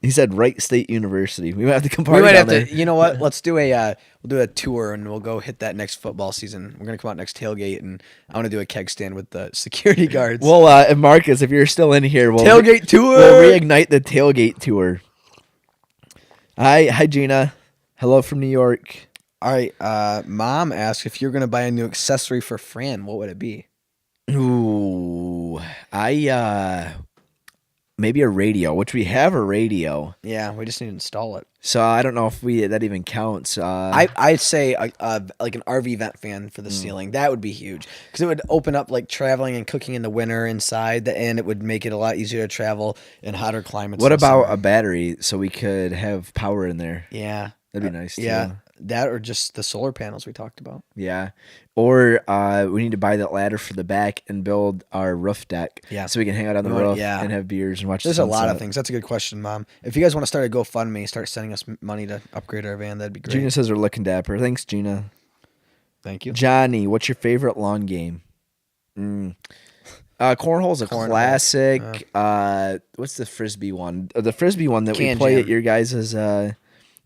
He said Wright State University. We might have to come party down there. You know what? Let's do we'll do a tour and we'll go hit that next football season. We're gonna come out next tailgate and I want to do a keg stand with the security guards. Well, and Marcus, if you're still in here, tailgate tour. We'll reignite the tailgate tour. Hi, Gina. Hello from New York. All right. Mom asked if you're gonna buy a new accessory for Fran. What would it be? Ooh, maybe a radio, which we have a radio. Yeah, we just need to install it. So I don't know if that even counts. I'd say like an RV vent fan for the ceiling. That would be huge because it would open up like traveling and cooking in the winter inside, and it would make it a lot easier to travel in hotter climates. What about a battery so we could have power in there? Yeah, that'd be nice too. Yeah, that or just the solar panels we talked about. Yeah. Or we need to buy that ladder for the back and build our roof deck. Yeah. So we can hang out on the roof and have beers and watch There's the sunset. A lot of things. That's a good question, Mom. If you guys want to start a GoFundMe, start sending us money to upgrade our van, that'd be great. Gina says we're looking dapper. Thanks, Gina. Thank you. Johnny, what's your favorite lawn game? Cornhole's a classic. What's the Frisbee one? The Frisbee one that we play at your guys'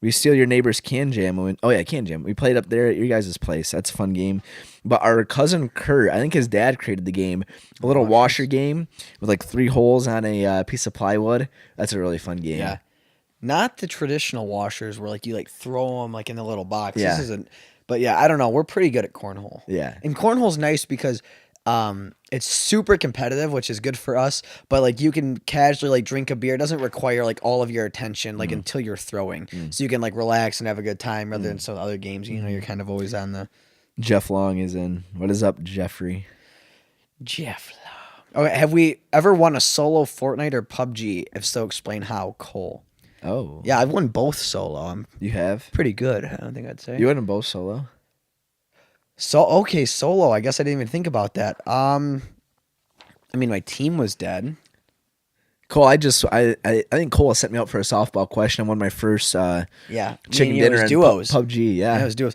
we steal your neighbor's can jam. Can jam. We played up there at your guys' place. That's a fun game. But our cousin Kurt, I think his dad created the game, a little washer game with like 3 holes on a piece of plywood. That's a really fun game. Yeah. Not the traditional washers where like you like throw them like in the little box. Yeah. This isn't. But yeah, I don't know. We're pretty good at cornhole. Yeah. And cornhole's nice because it's super competitive, which is good for us. But like you can casually like drink a beer. It doesn't require like all of your attention like until you're throwing. So you can like relax and have a good time rather than some other games. You know, you're kind of always on the. Jeff Long is in. What is up, Jeffrey? Jeff Long. Okay, have we ever won a solo Fortnite or PUBG? If so, explain how. Cole. Oh. Yeah, I've won both solo. You have? Pretty good, I don't think I'd say. You won them both solo? Solo. I guess I didn't even think about that. I mean, my team was dead. Cole, I think Cole sent me out for a softball question on one of my first chicken dinner and duos. PUBG. Yeah, it was duos.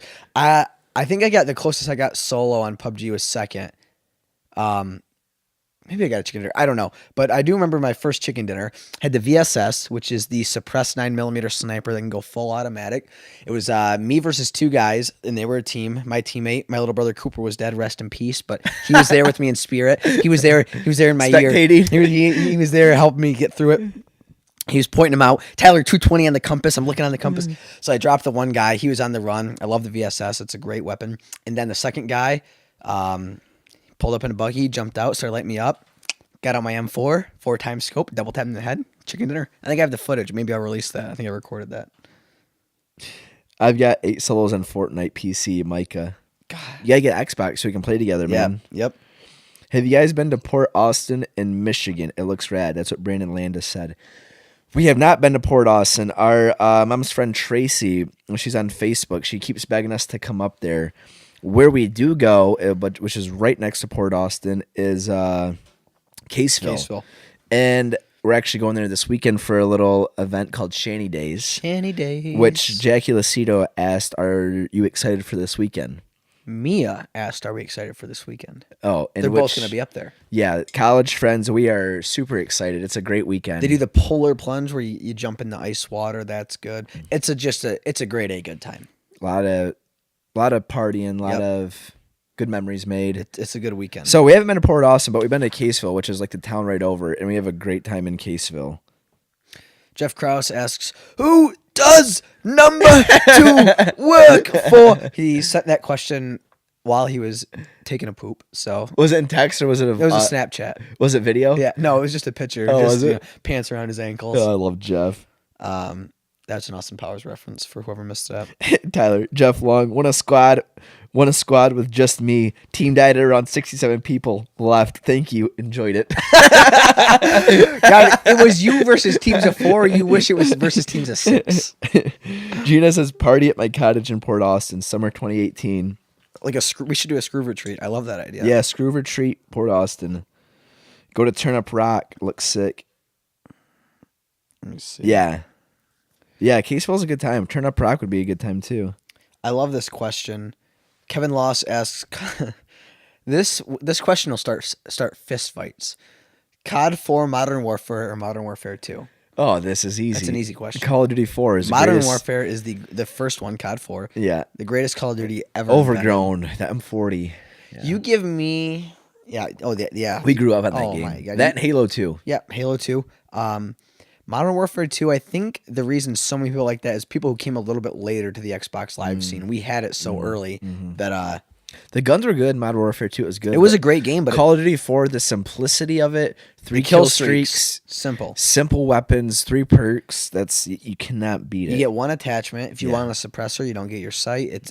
I think I got the closest I got solo on PUBG was second. Maybe I got a chicken dinner. I don't know. But I do remember my first chicken dinner had the VSS, which is the suppressed 9mm sniper that can go full automatic. It was me versus 2 guys, and they were a team. My teammate, my little brother Cooper, was dead. Rest in peace. But he was there with me in spirit. He was there in my ear. He was there helping me get through it. He was pointing him out. Tyler, 220 on the compass. I'm looking on the compass. So I dropped the one guy. He was on the run. I love the VSS. It's a great weapon. And then the second guy pulled up in a buggy, jumped out, started lighting me up. Got out my M4, 4-times scope, double tapped in the head, chicken dinner. I think I have the footage. Maybe I'll release that. I think I recorded that. I've got 8 solos on Fortnite PC, Micah. God. You gotta get Xbox so we can play together, man. Yep. Have you guys been to Port Austin in Michigan? It looks rad. That's what Brandon Landis said. We have not been to Port Austin. Our mom's friend Tracy, she's on Facebook, she keeps begging us to come up there. Where we do go, which is right next to Port Austin, is Caseville. And we're actually going there this weekend for a little event called Shanty Days. Shanty Days. Which Jackie Lucido asked, are you excited for this weekend? Mia asked, "Are we excited for this weekend?" Oh, and They're both going to be up there. Yeah, college friends, we are super excited. It's a great weekend. They do the polar plunge where you jump in the ice water. That's good. It's a grade A good time. A lot of partying, a lot of good memories made. It's a good weekend. So we haven't been to Port Austin, but we've been to Caseville, which is like the town right over, and we have a great time in Caseville. Jeff Krause asks, "Who does number 2 work for?" He sent that question while he was taking a poop. So Was it in text or was it? it was a Snapchat. Was it video? Yeah, no, it was just a picture. Oh, just, was it? Pants around his ankles. Oh, I love Jeff. That's an Austin Powers reference for whoever missed that. Tyler, Jeff Long, won a squad with just me. Team died at around 67 people left. Thank you. Enjoyed it. God, it was you versus teams of 4. You wish it was versus teams of 6. Gina says, party at my cottage in Port Austin, summer 2018. Like we should do a Skroove retreat. I love that idea. Yeah, Skroove retreat, Port Austin. Go to Turnip Rock. Looks sick. Let me see. Yeah. Yeah, Caseville's a good time. Turnip Rock would be a good time too. I love this question. Kevin Loss asks, this question will start fist fights. COD 4, Modern Warfare, or Modern Warfare 2? Oh, this is easy. That's an easy question. Call of Duty 4 is Modern greatest. Warfare is the first one, COD 4. Yeah. The greatest Call of Duty ever. Overgrown. That M40. Yeah. You give me, yeah. Oh, yeah. We grew up on that Oh game. My God. That and Halo 2. Yeah, Halo 2. Modern Warfare 2, I think the reason so many people like that is people who came a little bit later to the Xbox Live scene. We had it so early that the guns were good. Modern Warfare 2 was good. it was a great game, but Call of Duty 4, the simplicity of it, 3 kill streaks, simple weapons, 3 perks. You cannot beat it. You get one attachment. If you want a suppressor, you don't get your sight.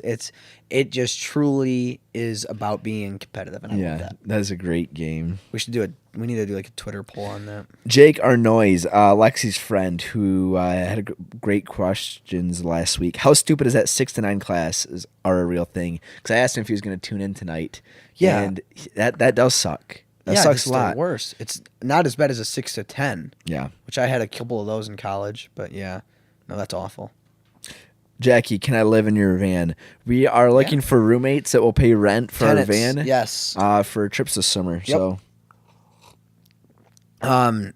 It just truly is about being competitive, and I love that. That is a great game. We need to do like a Twitter poll on that. Jake Arnoys, Lexi's friend, who had great questions last week. How stupid is that 6 to 9 classes are a real thing? Because I asked him if he was going to tune in tonight. Yeah, and that does suck. That sucks a lot. Worse. It's not as bad as a 6 to 10. Yeah, which I had a couple of those in college, but yeah, no, that's awful. Jackie, can I live in your van? We are looking for roommates that will pay rent for our van. Yes. For trips this summer. Yep. So, I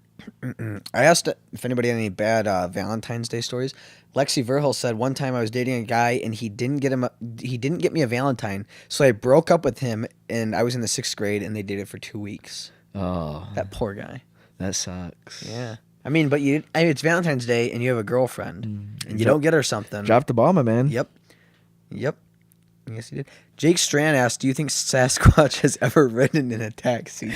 asked if anybody had any bad Valentine's Day stories. Lexi Verhul said one time I was dating a guy and he didn't get me a Valentine, so I broke up with him and I was in the 6th grade and they dated for 2 weeks. Oh, that poor guy. That sucks. Yeah. I mean, but it's Valentine's Day and you have a girlfriend and you don't get her something. Drop the ball, my man. Yep. Yes, he did. Jake Strand asked, "Do you think Sasquatch has ever ridden in a taxi?"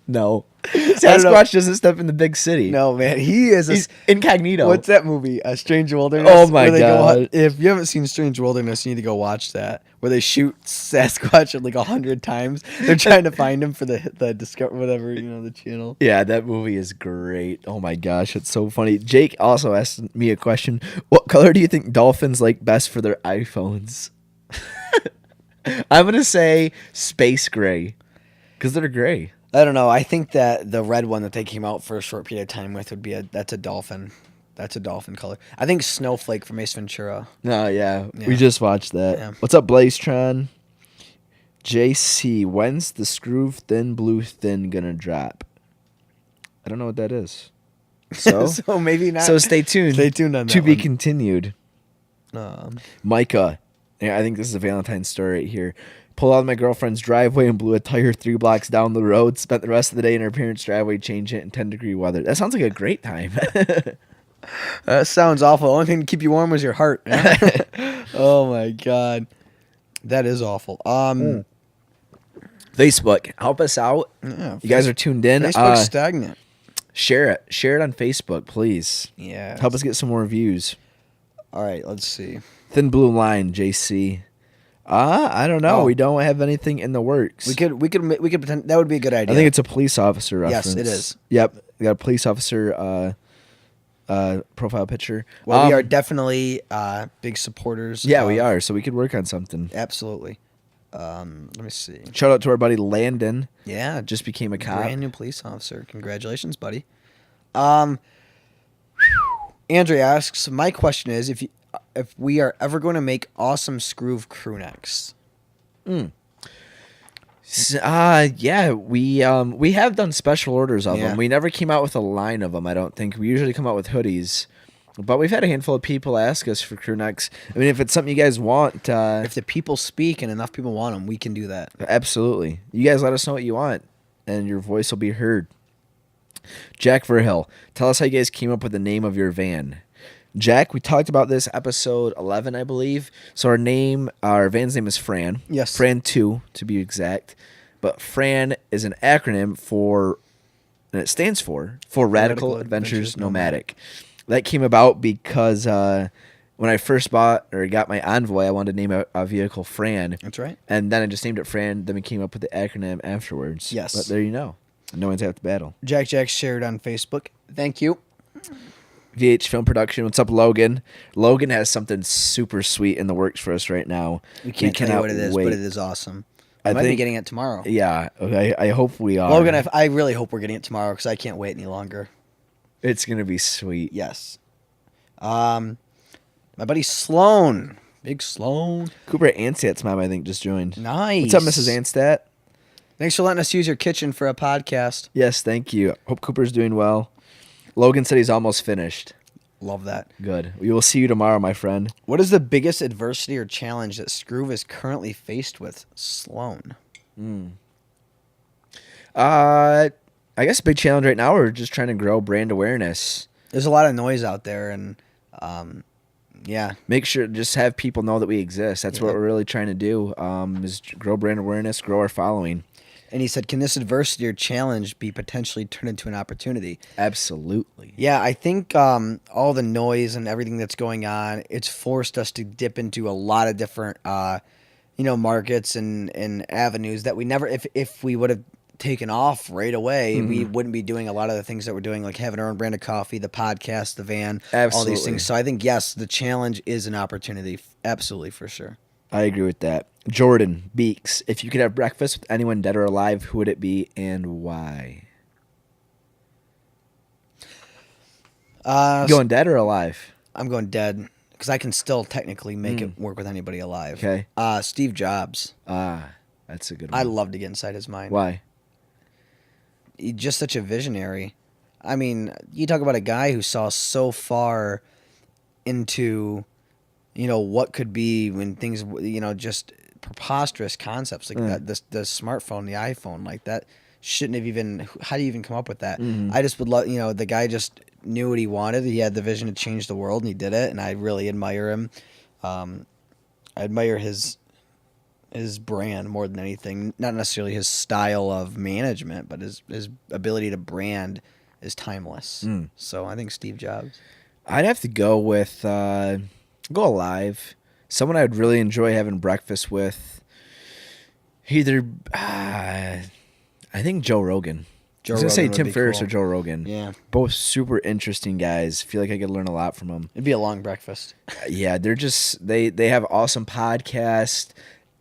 No. Sasquatch doesn't step in the big city. No, man. He's incognito. What's that movie? Strange Wilderness? Oh, my God. If you haven't seen Strange Wilderness, you need to go watch that. Where they shoot Sasquatch like 100 times. They're trying to find him for the Discover, whatever, the channel. Yeah, that movie is great. Oh, my gosh. It's so funny. Jake also asked me a question. What color do you think dolphins like best for their iPhones? I'm going to say space gray. Because they're gray. I don't know. I think that the red one that they came out for a short period of time with would be that's a dolphin. That's a dolphin color. I think Snowflake from Ace Ventura. No, yeah. We just watched that. Yeah. What's up, Blazetron? JC, when's the Skroove Thin Blue Thin gonna drop? I don't know what that is. So, so maybe not. So stay tuned. Stay tuned on that. To be continued. Micah. Yeah, I think this is a Valentine's story right here. Pulled out of my girlfriend's driveway and blew a tire 3 blocks down the road. Spent the rest of the day in her parents' driveway, changing it in 10-degree weather. That sounds like a great time. That sounds awful. The only thing to keep you warm was your heart. Oh my God, that is awful. Facebook, help us out. Yeah, you guys are tuned in. Facebook's stagnant. Share it on Facebook, please. Yeah, help us get some more views. All right, let's see. Thin Blue Line, JC. I don't know. We don't have anything in the works. We could pretend that would be a good idea. I think it's a police officer reference. Yes, it is. Yep, we got a police officer profile picture. Well, we are definitely big supporters. Yeah, we are. So we could work on something. Absolutely. Let me see. Shout out to our buddy Landon. Yeah, just became a cop. Brand new police officer. Congratulations, buddy. Andrea asks, my question is if we are ever going to make awesome Skroove crew necks. Yeah, we have done special orders of Yeah. them. We never came out with a line of them. I don't think. We usually come out with hoodies, but we've had a handful of people ask us for crew necks. I mean, if it's something you guys want, If the people speak and enough people want them, we can do that. absolutely. You guys let us know what you want, and your voice will be heard. Jack Verhill, tell us how you guys came up with the name of your van. Jack, we talked about this episode 11, I believe. So our van's name is FRAN. Yes. FRAN II, to be exact. But FRAN is an acronym and it stands for Radical Adventures Nomadic. That came about because when I first got my Envoy, I wanted to name a vehicle FRAN. That's right. And then I just named it FRAN. Then we came up with the acronym afterwards. Yes. But there you know. No one's half the battle. Jack shared on Facebook. Thank you. VH Film Production. What's up, Logan? Logan has something super sweet in the works for us right now. We can't tell you cannot what it is, wait. but it is awesome. I I might be think- getting it tomorrow. Yeah, okay, I hope we are. Logan, I really hope we're getting it tomorrow because I can't wait any longer. It's gonna be sweet. Yes. My buddy Sloan. Big Sloan. Cooper Anstat's mom, I think, just joined. Nice. What's up, Mrs. Anstat? Thanks for letting us use your kitchen for a podcast. Yes, thank you. Hope Cooper's doing well. Logan said he's almost finished. Love that. Good. We will see you tomorrow, my friend. What is the biggest adversity or challenge that Skroove is currently faced with? Sloan. I guess a big challenge right now. We're just trying to grow brand awareness. There's a lot of noise out there, and yeah. Make sure just have people know that we exist. That's what Yeah. we're really trying to do. Is grow brand awareness, grow our following. And he said, can this adversity or challenge be potentially turned into an opportunity? Absolutely. Yeah, I think all the noise and everything that's going on, it's forced us to dip into a lot of different, markets and avenues that we never, if we would have taken off right away, we wouldn't be doing a lot of the things that we're doing, like having our own brand of coffee, the podcast, the van, all Absolutely. these things. So I think, yes, the challenge is an opportunity. Absolutely, for sure. I agree with that. Jordan Beeks, if you could have breakfast with anyone dead or alive, who would it be and why? Going dead or alive? I'm going dead because I can still technically make it work with anybody alive. Okay. Steve Jobs. That's a good one. I'd love to get inside his mind. Why? He's just such a visionary. I mean, you talk about a guy who saw so far into, what could be when things, just preposterous concepts like that. The smartphone, the iPhone, like that shouldn't have even. How do you even come up with that? I just would love, the guy just knew what he wanted. He had the vision to change the world, and he did it. And I really admire him. I admire his brand more than anything. Not necessarily his style of management, but his ability to brand is timeless. So I think Steve Jobs. I'd have to go with go alive. Someone I'd really enjoy having breakfast with. Either I think Joe Rogan. I was gonna say Rogan would Tim be Ferriss cool. or Joe Rogan. Yeah. Both super interesting guys. Feel like I could learn a lot from them. It'd be a long breakfast. Yeah, they're just they have awesome podcasts.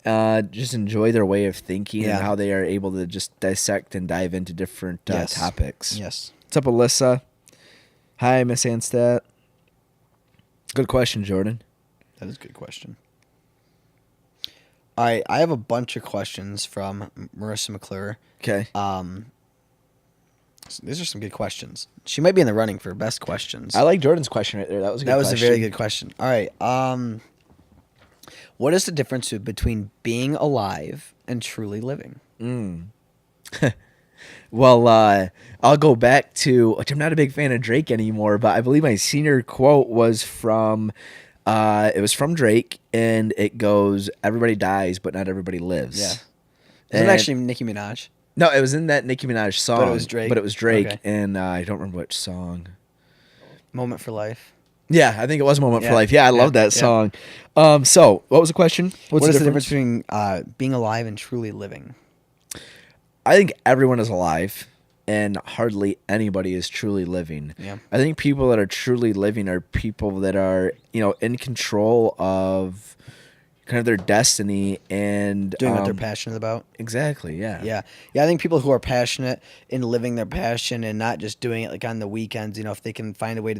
Just enjoy their way of thinking and Yeah. how they are able to just dissect and dive into different Yes. topics. Yes. What's up, Alyssa? Hi, Miss Anstat. Good question, Jordan. That is a good question. All right, I have a bunch of questions from Marissa McClure. Okay. So these are some good questions. She might be in the running for best questions. I like Jordan's question right there. That was a good That was question. a very good question. All right. What is the difference between being alive and truly living? Well, I'll go back to, which I'm not a big fan of Drake anymore, but I believe my senior quote was from, it was from Drake, and it goes, "Everybody dies, but not everybody lives." Yeah. Isn't And- it actually Nicki Minaj? No, it was in that Nicki Minaj song. But it was Drake? But it was Drake, Okay. and I don't remember which song. Moment for Life. Yeah, I think it was Moment for Yeah. Life. Yeah, I Yeah. love that Yeah. song. So, what was the question? What is the difference between being alive and truly living? I think everyone is alive, and hardly anybody is truly living. Yeah. I think people that are truly living are people that are, in control of kind of their destiny and Doing what they're passionate about. Exactly. Yeah. Yeah. I think people who are passionate in living their passion and not just doing it like on the weekends, if they can find a way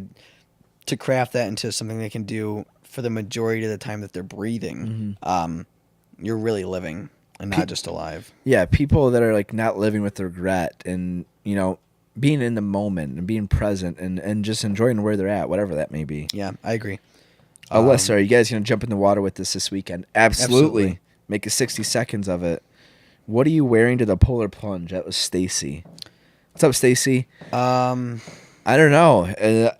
to craft that into something they can do for the majority of the time that they're breathing, you're really living. And not just alive. Yeah, people that are like not living with regret and, you know, being in the moment and being present and just enjoying where they're at, whatever that may be. Yeah, I agree. Alyssa, are you guys going to jump in the water with this weekend? Absolutely. Make it 60 seconds of it. What are you wearing to the polar plunge? That was Stacy. What's up, Stacy? I don't know.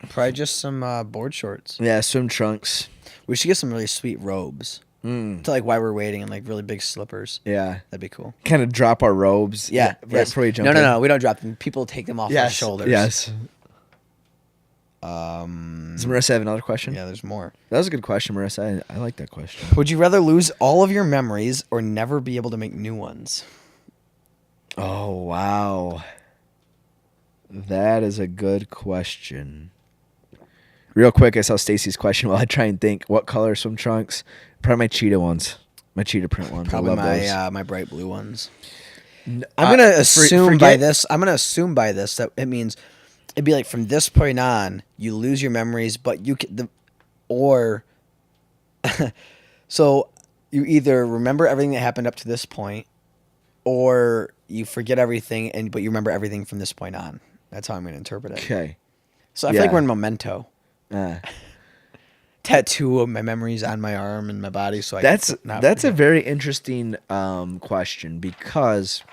Probably just some board shorts. Yeah, swim trunks. We should get some really sweet robes. To like while we're waiting and like really big slippers. Yeah. That'd be cool. Kind of drop our robes. Yeah. Right before you jump in. No. We don't drop them. People take them off our shoulders. Yes. Does Marissa have another question? Yeah, there's more. That was a good question, Marissa. I like that question. Would you rather lose all of your memories or never be able to make new ones? Oh, wow. That is a good question. Real quick, I saw Stacy's question while I try and think. What color swim trunks? Probably my cheetah ones. My cheetah print ones. Probably I love my bright blue ones. I'm gonna assume by this that it means it'd be like from this point on you lose your memories, but you can so you either remember everything that happened up to this point, or you forget everything but you remember everything from this point on. That's how I'm gonna interpret it. Okay. So I feel like we're in Memento. Tattoo of my memories on my arm and my body. So that's a very interesting question, because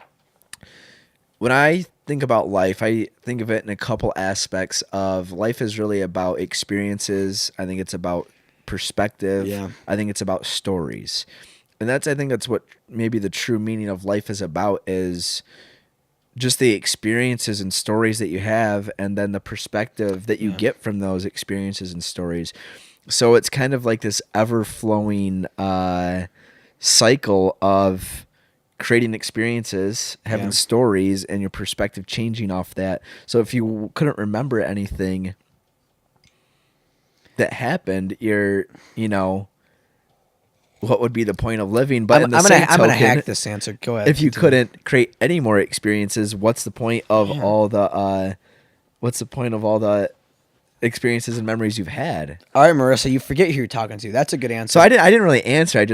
when I think about life, I think of it in a couple aspects of life is really about experiences. I think it's about perspective. Yeah. I think it's about stories. And I think that's what maybe the true meaning of life is about, is just the experiences and stories that you have, and then the perspective that you get from those experiences and stories. So it's kind of like this ever-flowing cycle of creating experiences, having stories, and your perspective changing off that. So if you couldn't remember anything that happened, what would be the point of living? But I'm gonna hack this answer. Go ahead. If you couldn't create any more experiences, what's the point of all the experiences and memories you've had? All right, Marissa, you forget who you're talking to. That's a good answer. So I didn't really answer. I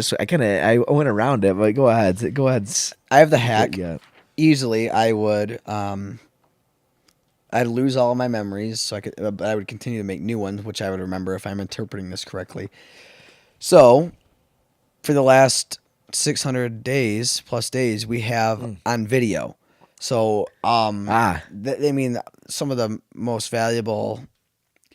went around it. But go ahead. Go ahead. I have the hack. Easily, I would I'd lose all of my memories, so but I would continue to make new ones, which I would remember if I'm interpreting this correctly. So, for the last 600 days plus days, we have on video. So, I mean, some of the most valuable,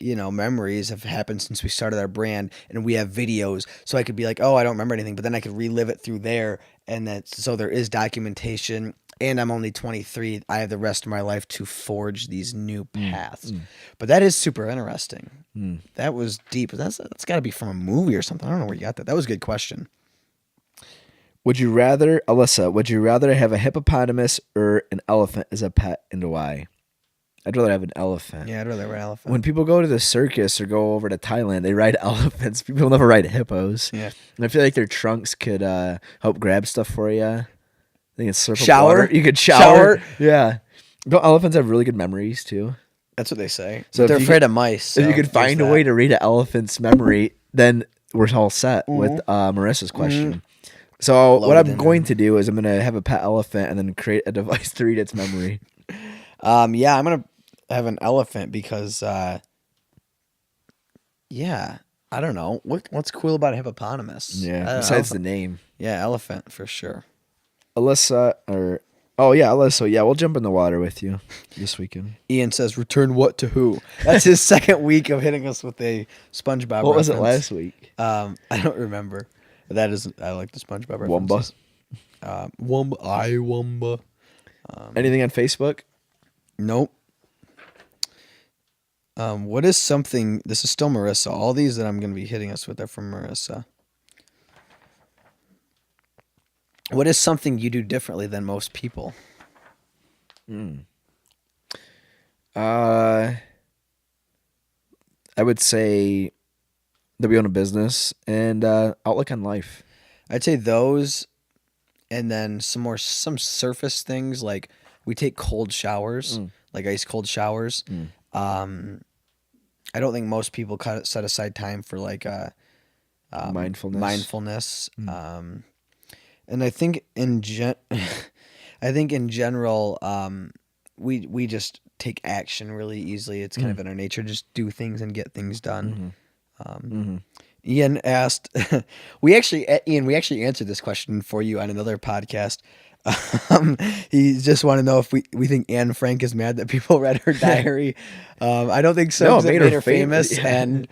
memories have happened since we started our brand, and we have videos. So I could be like, oh, I don't remember anything, but then I could relive it through there, and so there is documentation. And I'm only 23. I have the rest of my life to forge these new paths. But that is super interesting. That was deep. That's got to be from a movie or something. I don't know where you got that. That was a good question. Alyssa, would you rather have a hippopotamus or an elephant as a pet, and why? I'd rather have an elephant. Yeah, I'd rather have an elephant. When people go to the circus or go over to Thailand, they ride elephants. People never ride hippos. Yeah. And I feel like their trunks could help grab stuff for you. I think it's shower. Water. You could shower. Yeah. Don't elephants have really good memories too? That's what they say. So they're afraid of mice. So if you could find a way to read an elephant's memory, then we're all set with Marissa's question. So what I'm going to do is I'm going to have a pet elephant and then create a device to read its memory. I'm going to have an elephant because, I don't know. What's cool about a hippopotamus? Yeah, besides the name. Yeah, elephant for sure. Alyssa, we'll jump in the water with you this weekend. Ian says, return what to who? That's his second week of hitting us with a SpongeBob What reference. was it last week? I don't remember. I like the SpongeBob references. Wumba. Anything on Facebook? Nope. What is something, this is still Marissa. All these that I'm going to be hitting us with are from Marissa. What is something you do differently than most people? I would say that we own a business and outlook on life. I'd say those, and then some surface things, like we take cold showers, like ice cold showers. I don't think most people set aside time for like mindfulness. And I think I think in general, we just take action really easily. It's kind of in our nature, just do things and get things done. Ian asked, Ian, we actually answered this question for you on another podcast. He just wanted to know if we think Anne Frank is mad that people read her diary. I don't think so. No, 'cause it it made made her famous yeah. and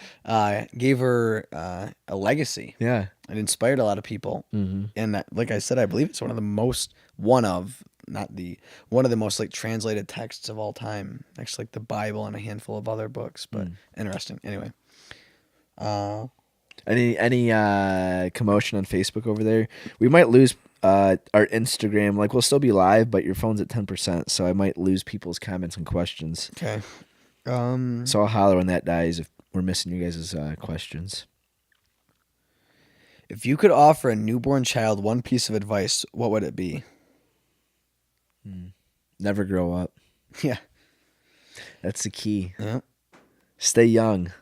gave her a legacy. Yeah. It inspired a lot of people. And that, like I said, I believe it's one of the most like translated texts of all time. Next to like the Bible and a handful of other books. But interesting. Anyway. Any commotion on Facebook over there? We might lose our Instagram. Like, we'll still be live, but your phone's at 10%, so I might lose people's comments and questions. Okay. So I'll holler when that dies if we're missing you guys' questions. If you could offer a newborn child one piece of advice, what would it be? Never grow up. Yeah. That's the key. Yep. Stay young.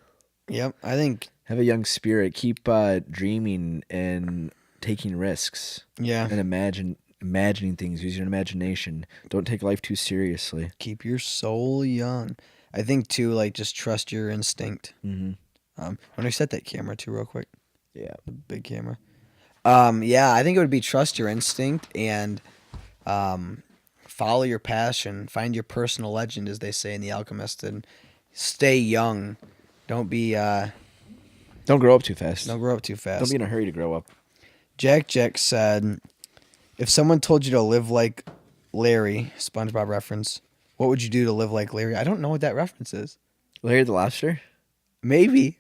Yep. I think. Have a young spirit. Keep dreaming and taking risks. Yeah. And imagining things. Use your imagination. Don't take life too seriously. Keep your soul young. I think too, like, just trust your instinct. Mm-hmm. When I set that camera too, real quick. Yeah. The big camera. Yeah, I think it would be trust your instinct and follow your passion. Find your personal legend, as they say in The Alchemist, and stay young. Don't be. Don't grow up too fast. Don't grow up too fast. Don't be in a hurry to grow up. Jack said, if someone told you to live like Larry, SpongeBob reference, what would you do to live like Larry? I don't know what that reference is. Larry the Lobster? Maybe.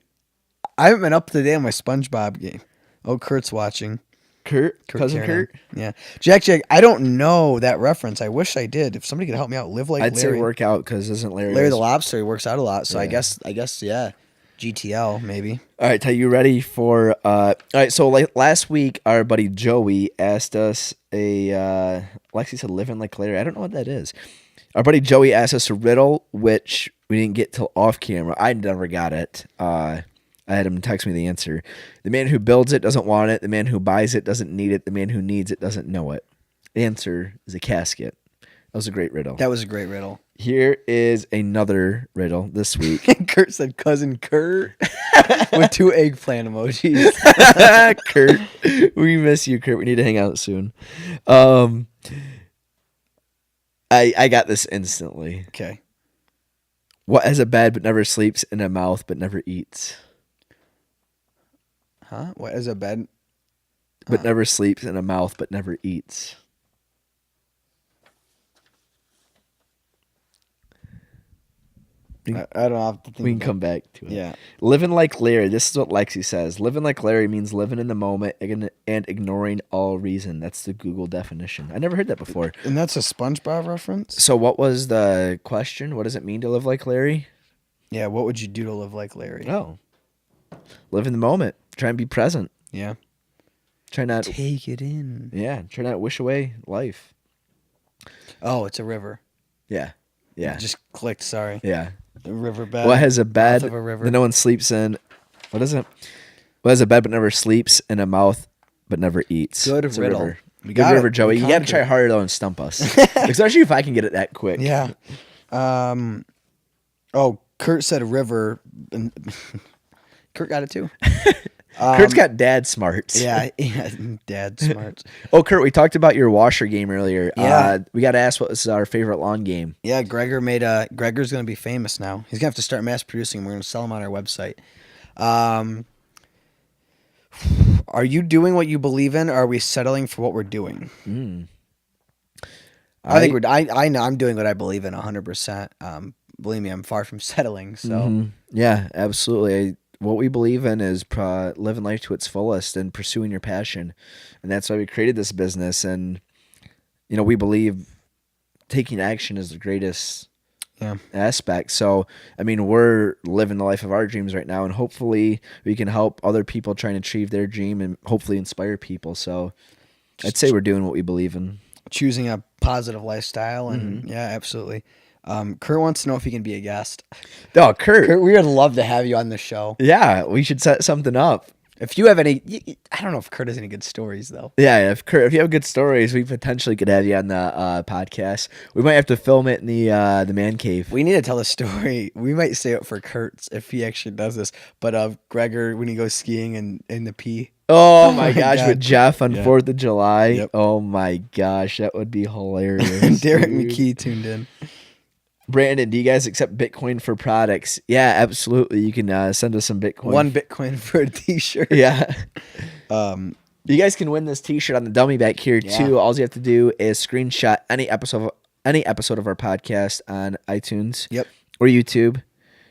I haven't been up to date on my SpongeBob game. Oh, Kurt's watching. Kurt? Cousin Karen. Kurt? Yeah. Jack, I don't know that reference. I wish I did. If somebody could help me out, live like I'd Larry. say work out, because isn't Larry the Lobster, he works out a lot. So Yeah. I guess, yeah. GTL, maybe. All right, are you ready for... all right, so like last week, our buddy Joey asked us Lexi said living like Larry. I don't know what that is. Our buddy Joey asked us a riddle, which we didn't get till off camera. I never got it. I had him text me the answer. The man who builds it doesn't want it. The man who buys it doesn't need it. The man who needs it doesn't know it. The answer is a casket. That was a great riddle. That was a great riddle. Here is another riddle this week. Kurt said cousin Kurt with 2 eggplant emojis. Kurt, we miss you, Kurt. We need to hang out soon. I got this instantly. Okay. What has a bed but never sleeps and a mouth but never eats? Huh? What is a bed? But never sleeps and a mouth but never eats. I don't have to think. We can come back to it. Yeah. Living like Larry. This is what Lexi says. Living like Larry means living in the moment and ignoring all reason. That's the Google definition. I never heard that before. And that's a SpongeBob reference? So what was the question? What does it mean to live like Larry? Yeah, what would you do to live like Larry? Oh. Live in the moment. Try and be present. Yeah. Try not... Take it in. Yeah. Try not to wish away life. Oh, it's a river. Yeah. Yeah. It just clicked, sorry. Yeah. A riverbed. What has a bed Mouth of a river. that no one sleeps in? What is it? What has a bed but never sleeps and a mouth but never eats? Good It's a riddle. river. We Good got river, it. Joey. We You got to conquered. try harder though and stump us. Especially if I can get it that quick. Yeah. Oh, Kurt said river. And Kurt got it too. Kurt's got dad smarts. Yeah, dad smarts. Oh, Kurt, we talked about your washer game earlier. Yeah. We got to ask what was our favorite lawn game. Yeah, Gregor's going to be famous now. He's going to have to start mass producing them. We're going to sell them on our website. Are you doing what you believe in, or are we settling for what we're doing? I think I know I'm doing what I believe in 100%. Believe me, I'm far from settling. So Yeah, absolutely. What we believe in is living life to its fullest and pursuing your passion. And that's why we created this business. And, you know, we believe taking action is the greatest aspect. So, I mean, we're living the life of our dreams right now. And hopefully we can help other people trying to achieve their dream and hopefully inspire people. So I'd say we're doing what we believe in. Choosing a positive lifestyle. And yeah, absolutely. Kurt wants to know if he can be a guest. Oh, Kurt. We would love to have you on the show. Yeah, we should set something up. If you have any, I don't know if Kurt has any good stories though. Yeah, if you have good stories, we potentially could have you on the podcast. We might have to film it in the man cave. We need to tell a story. We might say it for Kurt's if he actually does this. But of Gregor when he goes skiing in the P. Oh my gosh, God. with Jeff on 4th of July. Yep. Oh my gosh, that would be hilarious. Derek dude. McKee tuned in. Brandon, do you guys accept Bitcoin for products? Yeah, absolutely. You can send us some Bitcoin. 1 Bitcoin for a t-shirt. Yeah. You guys can win this t-shirt on the dummy back here too. All you have to do is screenshot any episode of our podcast on iTunes or YouTube.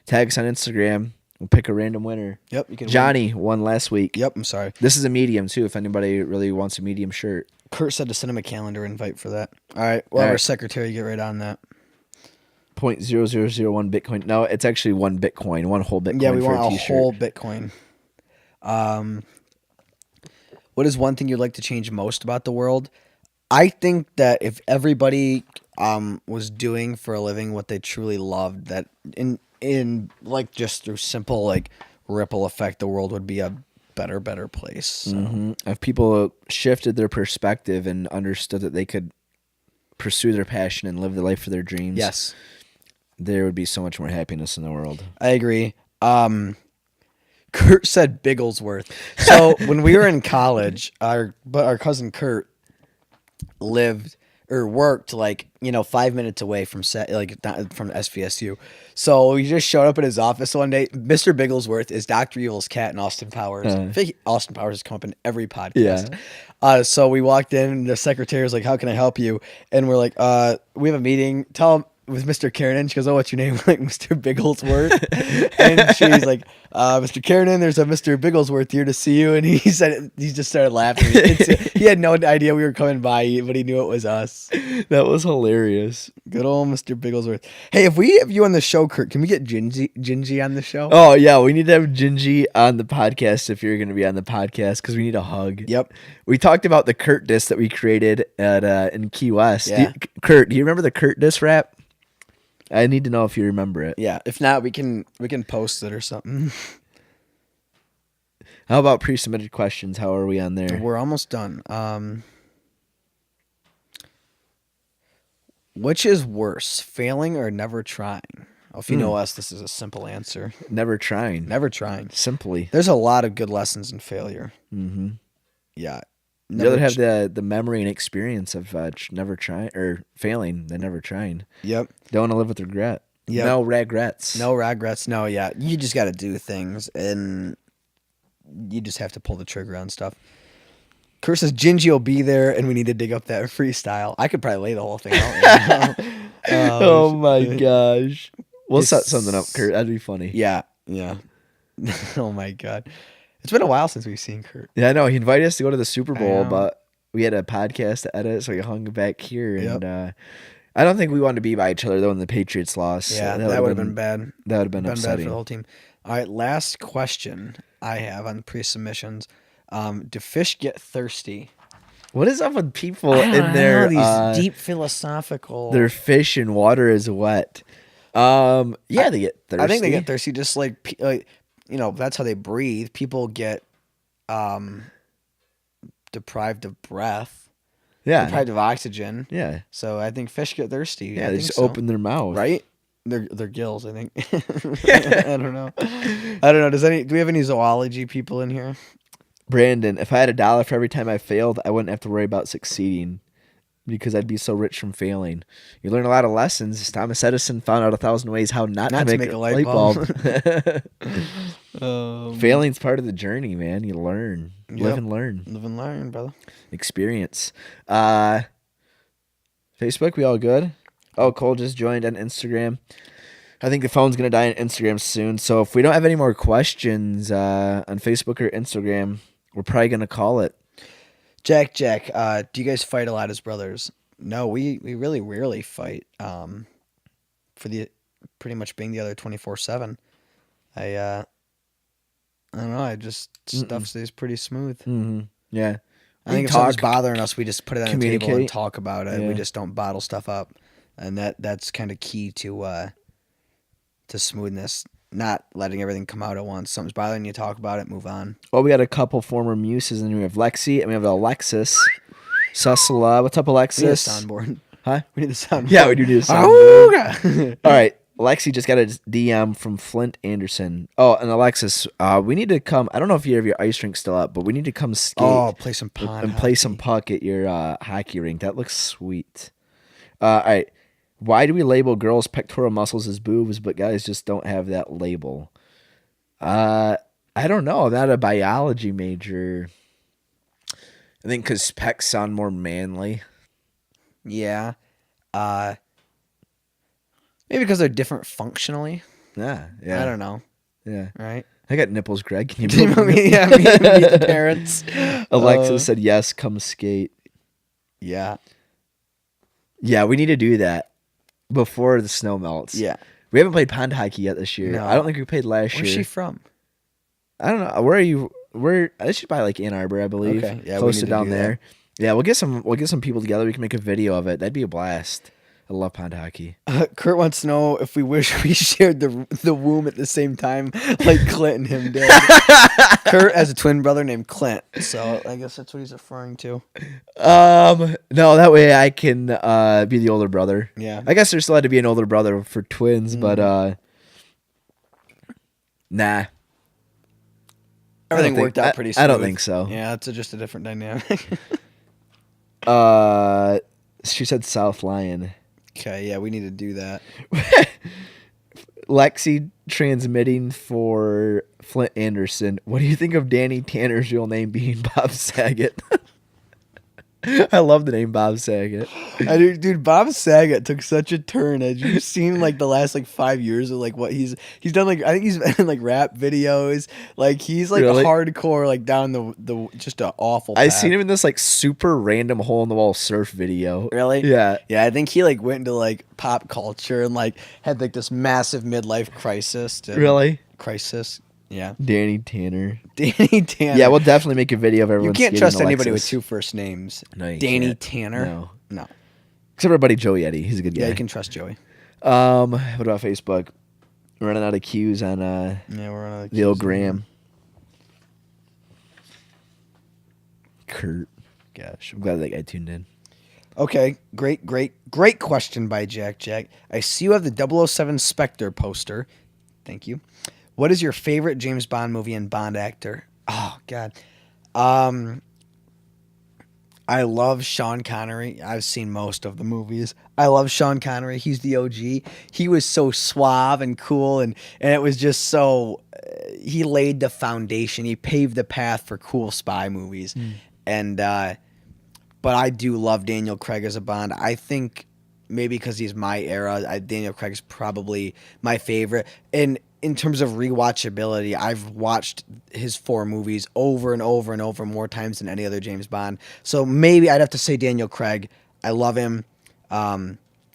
Tag us on Instagram. We'll pick a random winner. Yep. You can Johnny won last week. Yep, I'm sorry. This is a medium too if anybody really wants a medium shirt. Kurt said to send him a calendar invite for that. All right. Well, our secretary get right on that. 0.0001 Bitcoin. No, it's actually 1 Bitcoin, 1 whole Bitcoin. Yeah, we for want a a whole Bitcoin. What is one thing you'd like to change most about the world? I think that if everybody was doing for a living what they truly loved, that in like just through simple like ripple effect, the world would be a better place. So. If people shifted their perspective and understood that they could pursue their passion and live the life of their dreams. Yes. There would be so much more happiness in the world. I agree. Kurt said Bigglesworth. So when we were in college, our cousin Kurt lived or worked 5 minutes away from from SVSU. So we just showed up at his office one day. Mr. Bigglesworth is Dr. Evil's cat and Austin Powers. I think Austin Powers has come up in every podcast. Yeah. So we walked in and the secretary was like, "How can I help you?" And we're like, "We have a meeting. Tell him." With Mr. Kiernan, she goes, "Oh, what's your name?" Like Mr. Bigglesworth, and she's like, "Mr. Kiernan, there's a Mr. Bigglesworth here to see you." And he said, he just started laughing. He had no idea we were coming by, but he knew it was us. That was hilarious. Good old Mr. Bigglesworth. Hey, if we have you on the show, Kurt, can we get Gingy on the show? Oh yeah, we need to have Gingy on the podcast if you're going to be on the podcast because we need a hug. Yep. We talked about the Kurt diss that we created at in Key West. Yeah. Kurt, do you remember the Kurt diss rap? I need to know if you remember it. Yeah. If not, we can post it or something. How about pre-submitted questions? How are we on there? We're almost done. Which is worse, failing or never trying? Well, if you know us, this is a simple answer. Never trying. Never trying. Simply. There's a lot of good lessons in failure. Mm-hmm. Yeah. You other have the memory and experience of never trying or failing than never trying. Yep. Don't want to live with regret. Yep. No regrets. No regrets. No, yeah. You just got to do things, and you just have to pull the trigger on stuff. Kurt says Gingy will be there, and we need to dig up that freestyle. I could probably lay the whole thing out. Oh my gosh. We'll set something up, Kurt. That'd be funny. Yeah. Yeah. Oh my God. It's been a while since we've seen Kurt. Yeah, I know. He invited us to go to the Super Bowl, but we had a podcast to edit, so we hung back here. And I don't think we wanted to be by each other, though, when the Patriots lost. Yeah, so that would have been bad. That would have been upsetting. Bad for the whole team. All right, last question I have on pre-submissions. Do fish get thirsty? What is up with people in their these deep philosophical? Their fish and water is wet. Yeah, they get thirsty. I think they get thirsty just like that's how they breathe. People get deprived of breath. Yeah. Deprived of oxygen. Yeah. So I think fish get thirsty. Yeah, they just open their mouth. Right? Their gills, I think. I don't know. Do we have any zoology people in here? Brandon, if I had $1 for every time I failed, I wouldn't have to worry about succeeding because I'd be so rich from failing. You learn a lot of lessons. Thomas Edison found out 1,000 ways how not to make a light bulb. Failing's part of the journey, man. You learn. Yep. Live and learn. Live and learn, brother. Experience. Facebook, we all good? Oh, Cole just joined on Instagram. I think the phone's going to die on Instagram soon. So if we don't have any more questions on Facebook or Instagram, we're probably going to call it. Jack, do you guys fight a lot as brothers? No, we really rarely fight. For the pretty much being the other 24/7. I don't know. Stuff stays pretty smooth. Mm-hmm. Yeah. I think if something's bothering us, we just put it on the table and talk about it. Yeah. We just don't bottle stuff up, and that's kind of key to smoothness. not letting everything come out at once. Something's bothering you, talk about it, move on. Well, we got a couple former muses, and then we have Lexi, and we have Alexis. Susela. What's up, Alexis? We need a soundboard. Huh? We need the soundboard. Yeah, we do need a soundboard. All right. Lexi just got a DM from Flint Anderson. Oh, and Alexis, we need to come. I don't know if you have your ice rink still up, but we need to come skate. Oh, play some pond and hockey. play some puck at your hockey rink. That looks sweet. All right. Why do we label girls' pectoral muscles as boobs, but guys just don't have that label? I don't know. I'm not a biology major. I think because pecs sound more manly. Yeah. Maybe because they're different functionally. Yeah. I don't know. Yeah. Right? I got nipples, Greg. Can you meet the parents. Alexis said yes, come skate. Yeah. Yeah, we need to do that before the snow melts. Yeah. We haven't played pond hockey yet this year. No. I don't think we played last year. Where's she from? I don't know. Where are you? I should buy like Ann Arbor, I believe. Okay. Yeah, close we to need down to do there. Yeah, we'll get some people together. We can make a video of it. That'd be a blast. I love pond hockey. Kurt wants to know if we wish we shared the womb at the same time, like Clint and him did. Kurt has a twin brother named Clint, so I guess that's what he's referring to. No, that way I can be the older brother. Yeah. I guess there's still had to be an older brother for twins, but nah. Everything worked out pretty smooth. I don't think so. Yeah, it's just a different dynamic. She said South Lion. Okay, yeah, we need to do that. Lexi transmitting for Flint Anderson. What do you think of Danny Tanner's real name being Bob Saget? I love the name Bob Saget. Dude, Bob Saget took such a turn. Have you seen like the last like 5 years of like what he's done? Like I think he's been in like rap videos. Like he's like Really? hardcore, like down the just an awful I path. seen him in this like super random hole in the wall surf video. Really? Yeah. Yeah, I think he like went into like pop culture and like had like this massive midlife crisis. Really? Crisis. Yeah. Danny Tanner. Danny Tanner. Yeah, we'll definitely make a video of everyone. You can't skating trust anybody with Alexis. 2 first names. No, you Danny can't. Tanner. No. Except for our buddy Joey Eddie. He's a good guy. Yeah, you can trust Joey. What about Facebook? Running out of cues on Yeah, we're on the old Graham. Kurt. Gosh, I'm glad that guy tuned in. Okay, great question by Jack. I see you have the 007 Spectre poster. Thank you. What is your favorite James Bond movie and Bond actor? Oh, God. I love Sean Connery. I've seen most of the movies. I love Sean Connery. He's the OG. He was so suave and cool, and it was just so... he laid the foundation. He paved the path for cool spy movies. And... but I do love Daniel Craig as a Bond. I think maybe because he's my era, Daniel Craig's probably my favorite. And in terms of rewatchability, I've watched his 4 movies over and over and over more times than any other James Bond. So maybe I'd have to say Daniel Craig. I love him.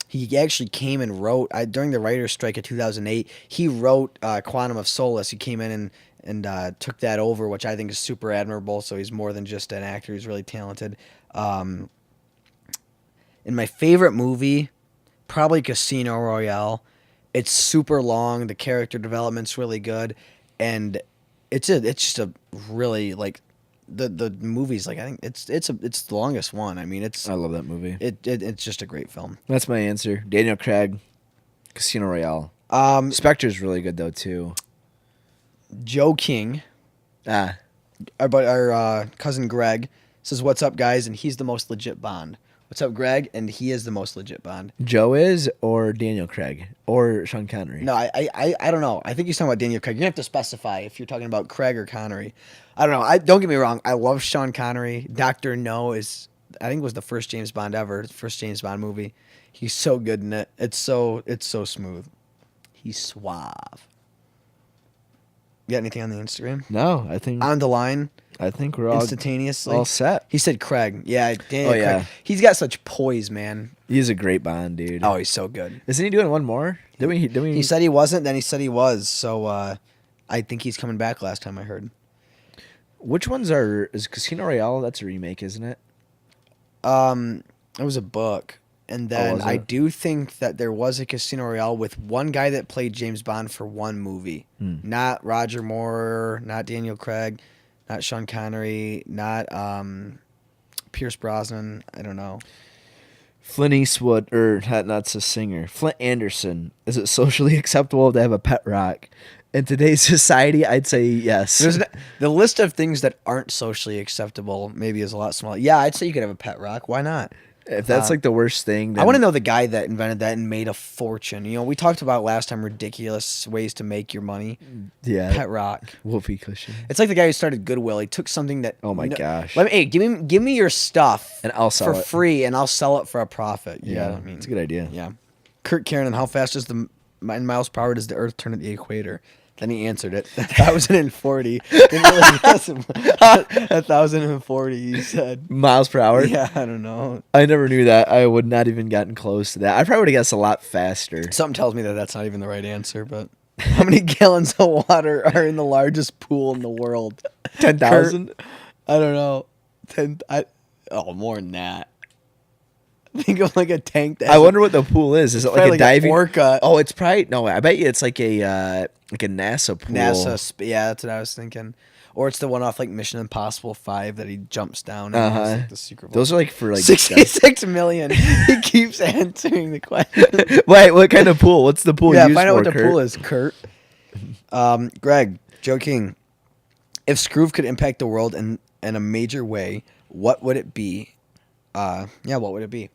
He actually came and wrote, during the writer's strike of 2008, he wrote Quantum of Solace. He came in and took that over, which I think is super admirable. So he's more than just an actor. He's really talented. In my favorite movie, probably Casino Royale. It's super long. The character development's really good, and it's just a really like the movie's like I think it's the longest one. I mean I love that movie. It's just a great film. That's my answer. Daniel Craig, Casino Royale. Spectre's really good though too. Joe King, our cousin Greg says, "What's up, guys?" And he's the most legit Bond. What's up, Greg? And he is the most legit Bond. Joe is, or Daniel Craig, or Sean Connery? No, I don't know. I think he's talking about Daniel Craig. You have to specify if you're talking about Craig or Connery. I don't know. Don't get me wrong. I love Sean Connery. Dr. No is, I think, was the first James Bond ever. The first James Bond movie. He's so good in it. It's so smooth. He's suave. You got anything on the Instagram? No, I think on the line. I think we're all instantaneously all set. He said Craig. Yeah, Daniel Craig. Yeah. He's got such poise, man. He's a great Bond, dude. Oh, he's so good. Isn't he doing one more? Did we? He said he wasn't, then he said he was. So I think he's coming back last time I heard. Which ones is Casino Royale? That's a remake, isn't it? It was a book. And then was I it? do think that there was a Casino Royale with one guy that played James Bond for one movie. Not Roger Moore, not Daniel Craig, not Sean Connery, not Pierce Brosnan. I don't know. Flint Eastwood, or not a singer. Flint Anderson. Is it socially acceptable to have a pet rock? In today's society, I'd say yes. The list of things that aren't socially acceptable maybe is a lot smaller. Yeah, I'd say you could have a pet rock. Why not? If that's like the worst thing, then I want to know the guy that invented that and made a fortune. You know, we talked about last time ridiculous ways to make your money. Yeah, Pet rock. Whoopee cushion. It's like the guy who started Goodwill. He took something that. Oh my gosh. Hey, give me your stuff And I'll sell for it. free, and I'll sell it for a profit. You know what I mean, it's a good idea. Yeah. Kurt Karen, how fast is in miles per hour does the Earth turn at the equator? Then he answered it. 1,040. Didn't really guess him. 1,040, he said. Miles per hour? Yeah, I don't know. I never knew that. I would not even gotten close to that. I probably would have guessed a lot faster. Something tells me that that's not even the right answer, but how many gallons of water are in the largest pool in the world? 10,000? I don't know. More than that. Think of like a tank. I wonder what the pool is. Is it like a diving? Orca. Oh, it's probably no. I bet you it's like a NASA pool. Yeah, that's what I was thinking. Or it's the one off like Mission Impossible 5 that he jumps down. And has, like, the secret. Those are like for like 66 million. He keeps answering the question. Wait, what kind of pool? What's the pool? Yeah, used find out for, what the Kurt? pool is, Kurt. Greg, Joe King. If Skroove could impact the world in a major way, what would it be? What would it be?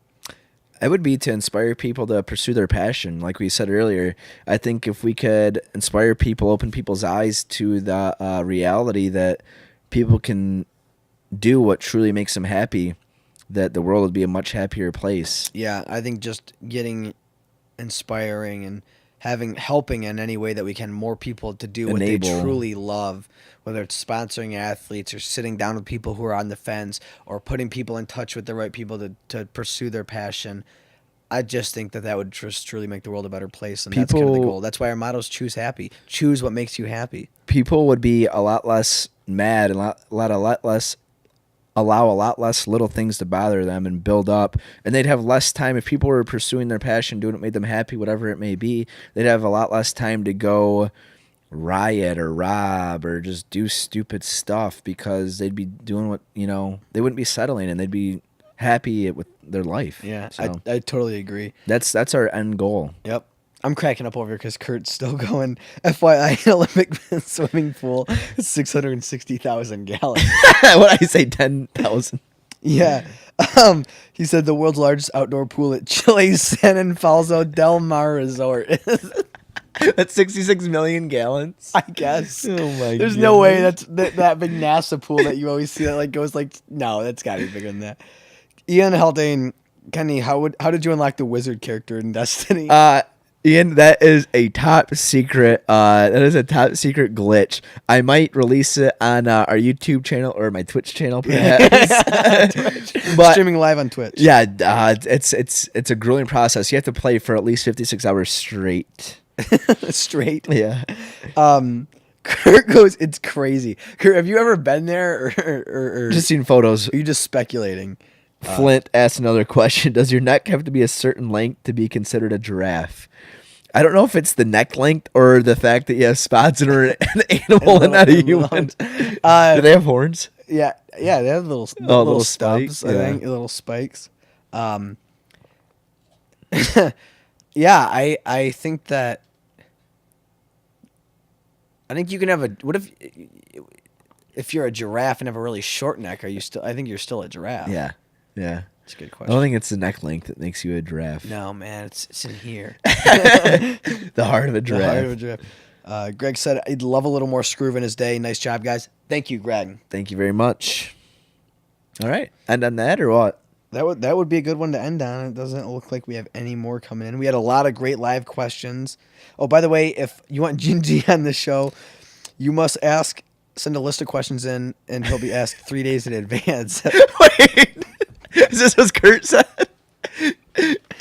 It would be to inspire people to pursue their passion. Like we said earlier, I think if we could inspire people, open people's eyes to the reality that people can do what truly makes them happy, that the world would be a much happier place. Yeah, I think just inspiring and helping in any way that we can more people to do what they truly love, whether it's sponsoring athletes or sitting down with people who are on the fence or putting people in touch with the right people to pursue their passion. I just think that would just truly make the world a better place, and that's kind of the goal. That's why our motto is choose happy. Choose what makes you happy. People would be a lot less mad and allow a lot less little things to bother them and build up, and they'd have less time. If people were pursuing their passion, doing what made them happy, whatever it may be, they'd have a lot less time to go riot or rob or just do stupid stuff, because they'd be doing what, they wouldn't be settling, and they'd be happy with their life. Yeah, so I totally agree. That's our end goal. Yep. I'm cracking up over here because Kurt's still going. FYI, an Olympic swimming pool is 660,000 gallons. What I say, 10,000. Yeah. He said the world's largest outdoor pool at Chile's San Anfalzo Del Mar Resort. That's 66 million gallons. I guess. Oh my! There's no way that's that big NASA pool that you always see that like goes like. No, that's got to be bigger than that. Ian Haldane, Kenny, how did you unlock the wizard character in Destiny? Ian, that is a top secret. That is a top secret glitch. I might release it on our YouTube channel or my Twitch channel, perhaps. But streaming live on Twitch. Yeah, it's a grueling process. You have to play for at least 56 hours straight. Straight. Yeah. Kurt goes, it's crazy. Kurt, have you ever been there or just seen photos? Are you just speculating? Flint asked another question. Does your neck have to be a certain length to be considered a giraffe? I don't know if it's the neck length or the fact that you have spots and are an animal and not a human. Do they have horns? Yeah, they have little stubs, spikes, I think, little spikes. Yeah, I think that. I think you can have what if you're a giraffe and have a really short neck? I think you're still a giraffe. Yeah. That's a good question. I don't think it's the neck length that makes you a giraffe. No, man, it's in here. The heart of a giraffe. The heart of a giraffe. Greg said he'd love a little more Skroove in his day. Nice job, guys. Thank you, Greg. Thank you very much. All right. End on that or what? That would be a good one to end on. It doesn't look like we have any more coming in. We had a lot of great live questions. Oh, by the way, if you want Gingy on the show, you must send a list of questions in, and he'll be asked 3 days in advance. Wait. Is this what Kurt said?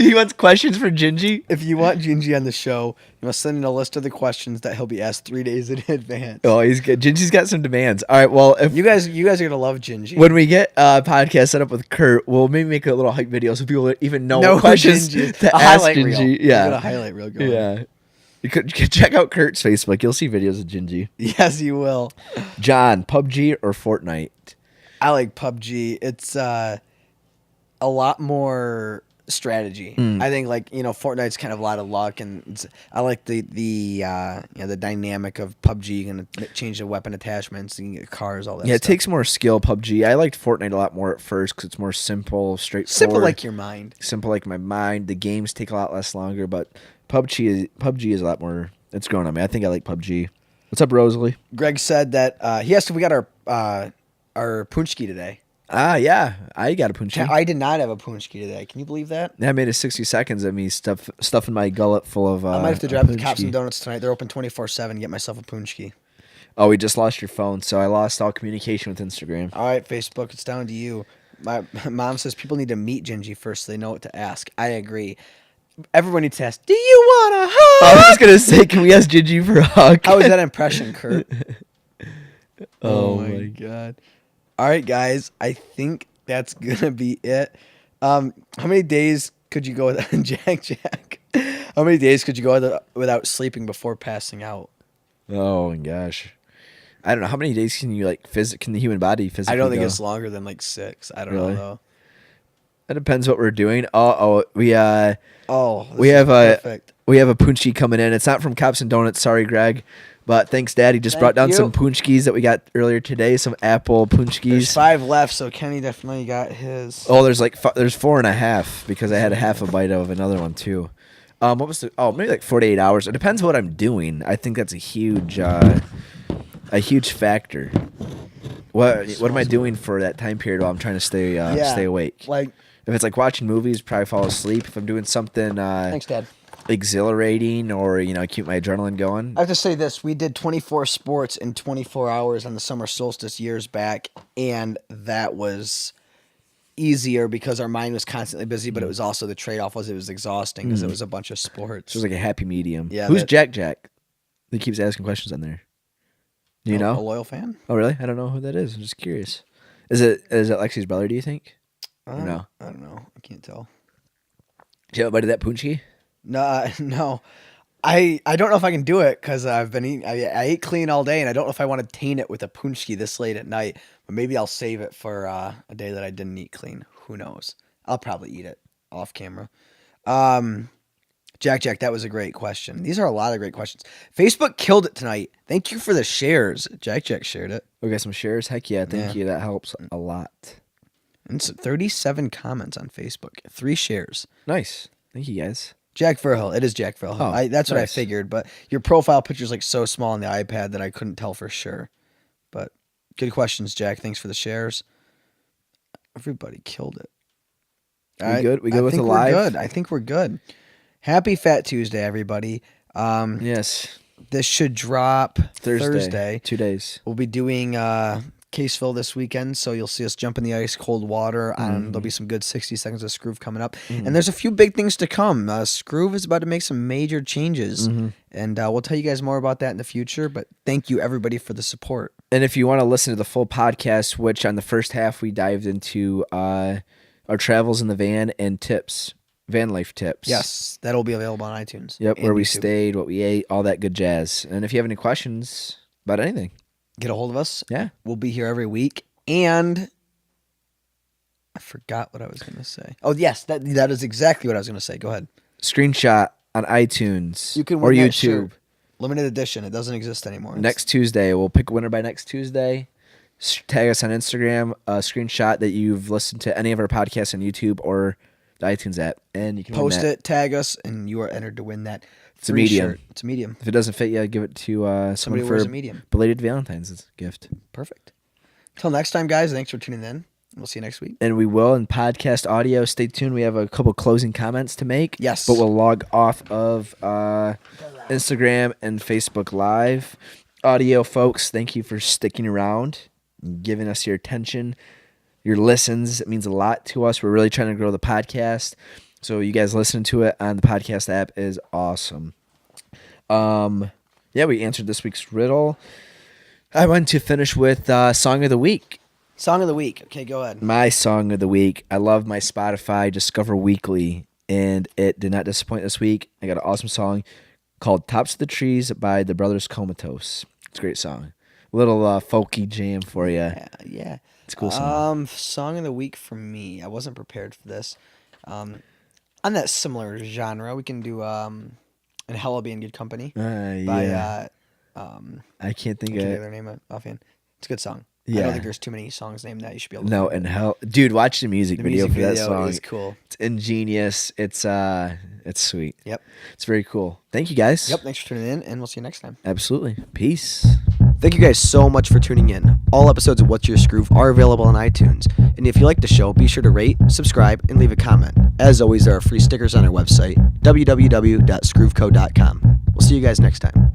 He wants questions for Gingy. If you want Gingy on the show, you must send in a list of the questions that he'll be asked 3 days in advance. Oh, he's good. Gingy's got some demands. All right. Well, if You guys are gonna love Gingy. when we get a podcast set up with Kurt, we'll maybe make a little hype video so people even know what questions to ask Gingy. Reel. Yeah, We'll get a highlight reel going. yeah. You could check out Kurt's Facebook. You'll see videos of Gingy. Yes, you will. John, PUBG or Fortnite? I like PUBG. It's a lot more strategy. I think Fortnite's kind of a lot of luck, and I like the dynamic of PUBG. You're gonna change the weapon attachments, you can get cars, all that. Yeah, it stuff. takes more skill. PUBG. I liked Fortnite a lot more at first because it's more simple, straightforward. Simple like your mind. Simple like my mind. The games take a lot less longer, but PUBG is a lot more. It's grown on me. I think I like PUBG. What's up, Rosalie? Greg said that he asked if we got our punchki today. Yeah, I got a punchki. I did not have a punchki today. Can you believe that? I made it 60 seconds of me stuffing my gullet full of. I might have to drive to Cops and Donuts tonight. They're open 24/7. Get myself a punchki. Oh, we just lost your phone, so I lost all communication with Instagram. All right, Facebook, it's down to you. My mom says people need to meet Gingy first so they know what to ask. I agree. Everyone needs to ask, do you want a hug? I was just going to say, can we ask Gingy for a hug? How was that impression, Kurt? Oh my God. All right, guys. I think that's going to be it. How many days could you go without Jack? How many days could you go without sleeping before passing out? Oh, my gosh. I don't know. How many days can you, can the human body physically I don't think go? it's longer than 6. I don't Really? know, though. That depends what we're doing. We have perfect. we have a punchki coming in. It's not from Cops and Donuts. Sorry, Greg. But thanks, Dad. He just brought down some punchkis that we got earlier today. Some apple punchkis. There's 5 left, so Kenny definitely got his. Oh, there's 4.5 because I had a half a bite of another one too. What was maybe 48 hours. It depends what I'm doing. I think that's a huge factor. What am I doing for that time period while I'm trying to stay awake? If it's watching movies, probably fall asleep. If I'm doing something Thanks, Dad. exhilarating or keep my adrenaline going. I have to say this: we did 24 sports in 24 hours on the summer solstice years back, and that was easier because our mind was constantly busy. But it was also the trade-off was it was exhausting because it was a bunch of sports. So it was like a happy medium. Yeah. Who's Jack? He keeps asking questions on there. Do you know? A loyal fan? Oh, really? I don't know who that is. I'm just curious. Is it Lexi's brother? Do you think? No, I don't know. I can't tell. Did you have a bite of that punchki? No. I don't know if I can do it because I've been eating. I ate clean all day, and I don't know if I want to taint it with a punchki this late at night. But maybe I'll save it for a day that I didn't eat clean. Who knows? I'll probably eat it off camera. Jack, that was a great question. These are a lot of great questions. Facebook killed it tonight. Thank you for the shares. Jack shared it. We got some shares. Heck yeah, thank you. That helps a lot. And so 37 comments on Facebook. 3 shares. Nice. Thank you, guys. Jack Verhill. It is Jack Verhill. Oh, that's what I nice. figured. But your profile picture's so small on the iPad that I couldn't tell for sure. But good questions, Jack. Thanks for the shares. Everybody killed it. We good? We good with the live? Good. I think we're good. Happy Fat Tuesday, everybody. Yes. This should drop Thursday. 2 days. We'll be doing Caseville this weekend, so you'll see us jump in the ice cold water. There'll be some good 60 seconds of Skroove coming up. And there's a few big things to come. Skroove is about to make some major changes, and we'll tell you guys more about that in the future. But thank you, everybody, for the support. And if you want to listen to the full podcast, which on the first half we dived into our travels in the van and tips. Van life tips. Yes, that'll be available on iTunes. Yep, where we YouTube. stayed, what we ate, all that good jazz. And if you have any questions about anything, get a hold of us. Yeah. We'll be here every week. And I forgot what I was going to say. Oh, yes, that is exactly what I was going to say. Go ahead. Screenshot on iTunes you can or win that YouTube. shirt. Limited edition. It doesn't exist anymore. Next Tuesday. We'll pick a winner by next Tuesday. Tag us on Instagram, a screenshot that you've listened to any of our podcasts on YouTube or the iTunes app, and you can post it, tag us, and you are entered to win that. It's a medium. Shirt. It's a medium. If it doesn't fit you, give it to somebody someone wears for a medium. Belated Valentine's gift. Perfect. Till next time, guys. Thanks for tuning in. We'll see you next week. And we will in podcast audio. Stay tuned. We have a couple closing comments to make. Yes. But we'll log off of Instagram and Facebook Live. Audio folks, thank you for sticking around and giving us your attention, your listens. It means a lot to us. We're really trying to grow the podcast. So you guys listen to it on the podcast app is awesome. Yeah, we answered this week's riddle. I want to finish with Song of the Week. Song of the Week. Okay, go ahead. My Song of the Week. I love my Spotify Discover Weekly, and it did not disappoint this week. I got an awesome song called Tops of the Trees by the Brothers Comatose. It's a great song. Little folky jam for you. Yeah. It's a cool song. Song of the Week for me. I wasn't prepared for this. On that similar genre, we can do "And Hell Will Be in Good Company" by I can't think of their name offhand. It's a good song. Yeah. I don't think there's too many songs named that. You should be able to. No, find and it. hell, dude, watch the music video for that song. is cool. It's ingenious. It's sweet. Yep. It's very cool. Thank you guys. Yep. Thanks for tuning in, and we'll see you next time. Absolutely. Peace. Thank you guys so much for tuning in. All episodes of What's Your Skroove are available on iTunes. And if you like the show, be sure to rate, subscribe, and leave a comment. As always, there are free stickers on our website, www.skrooveko.com. We'll see you guys next time.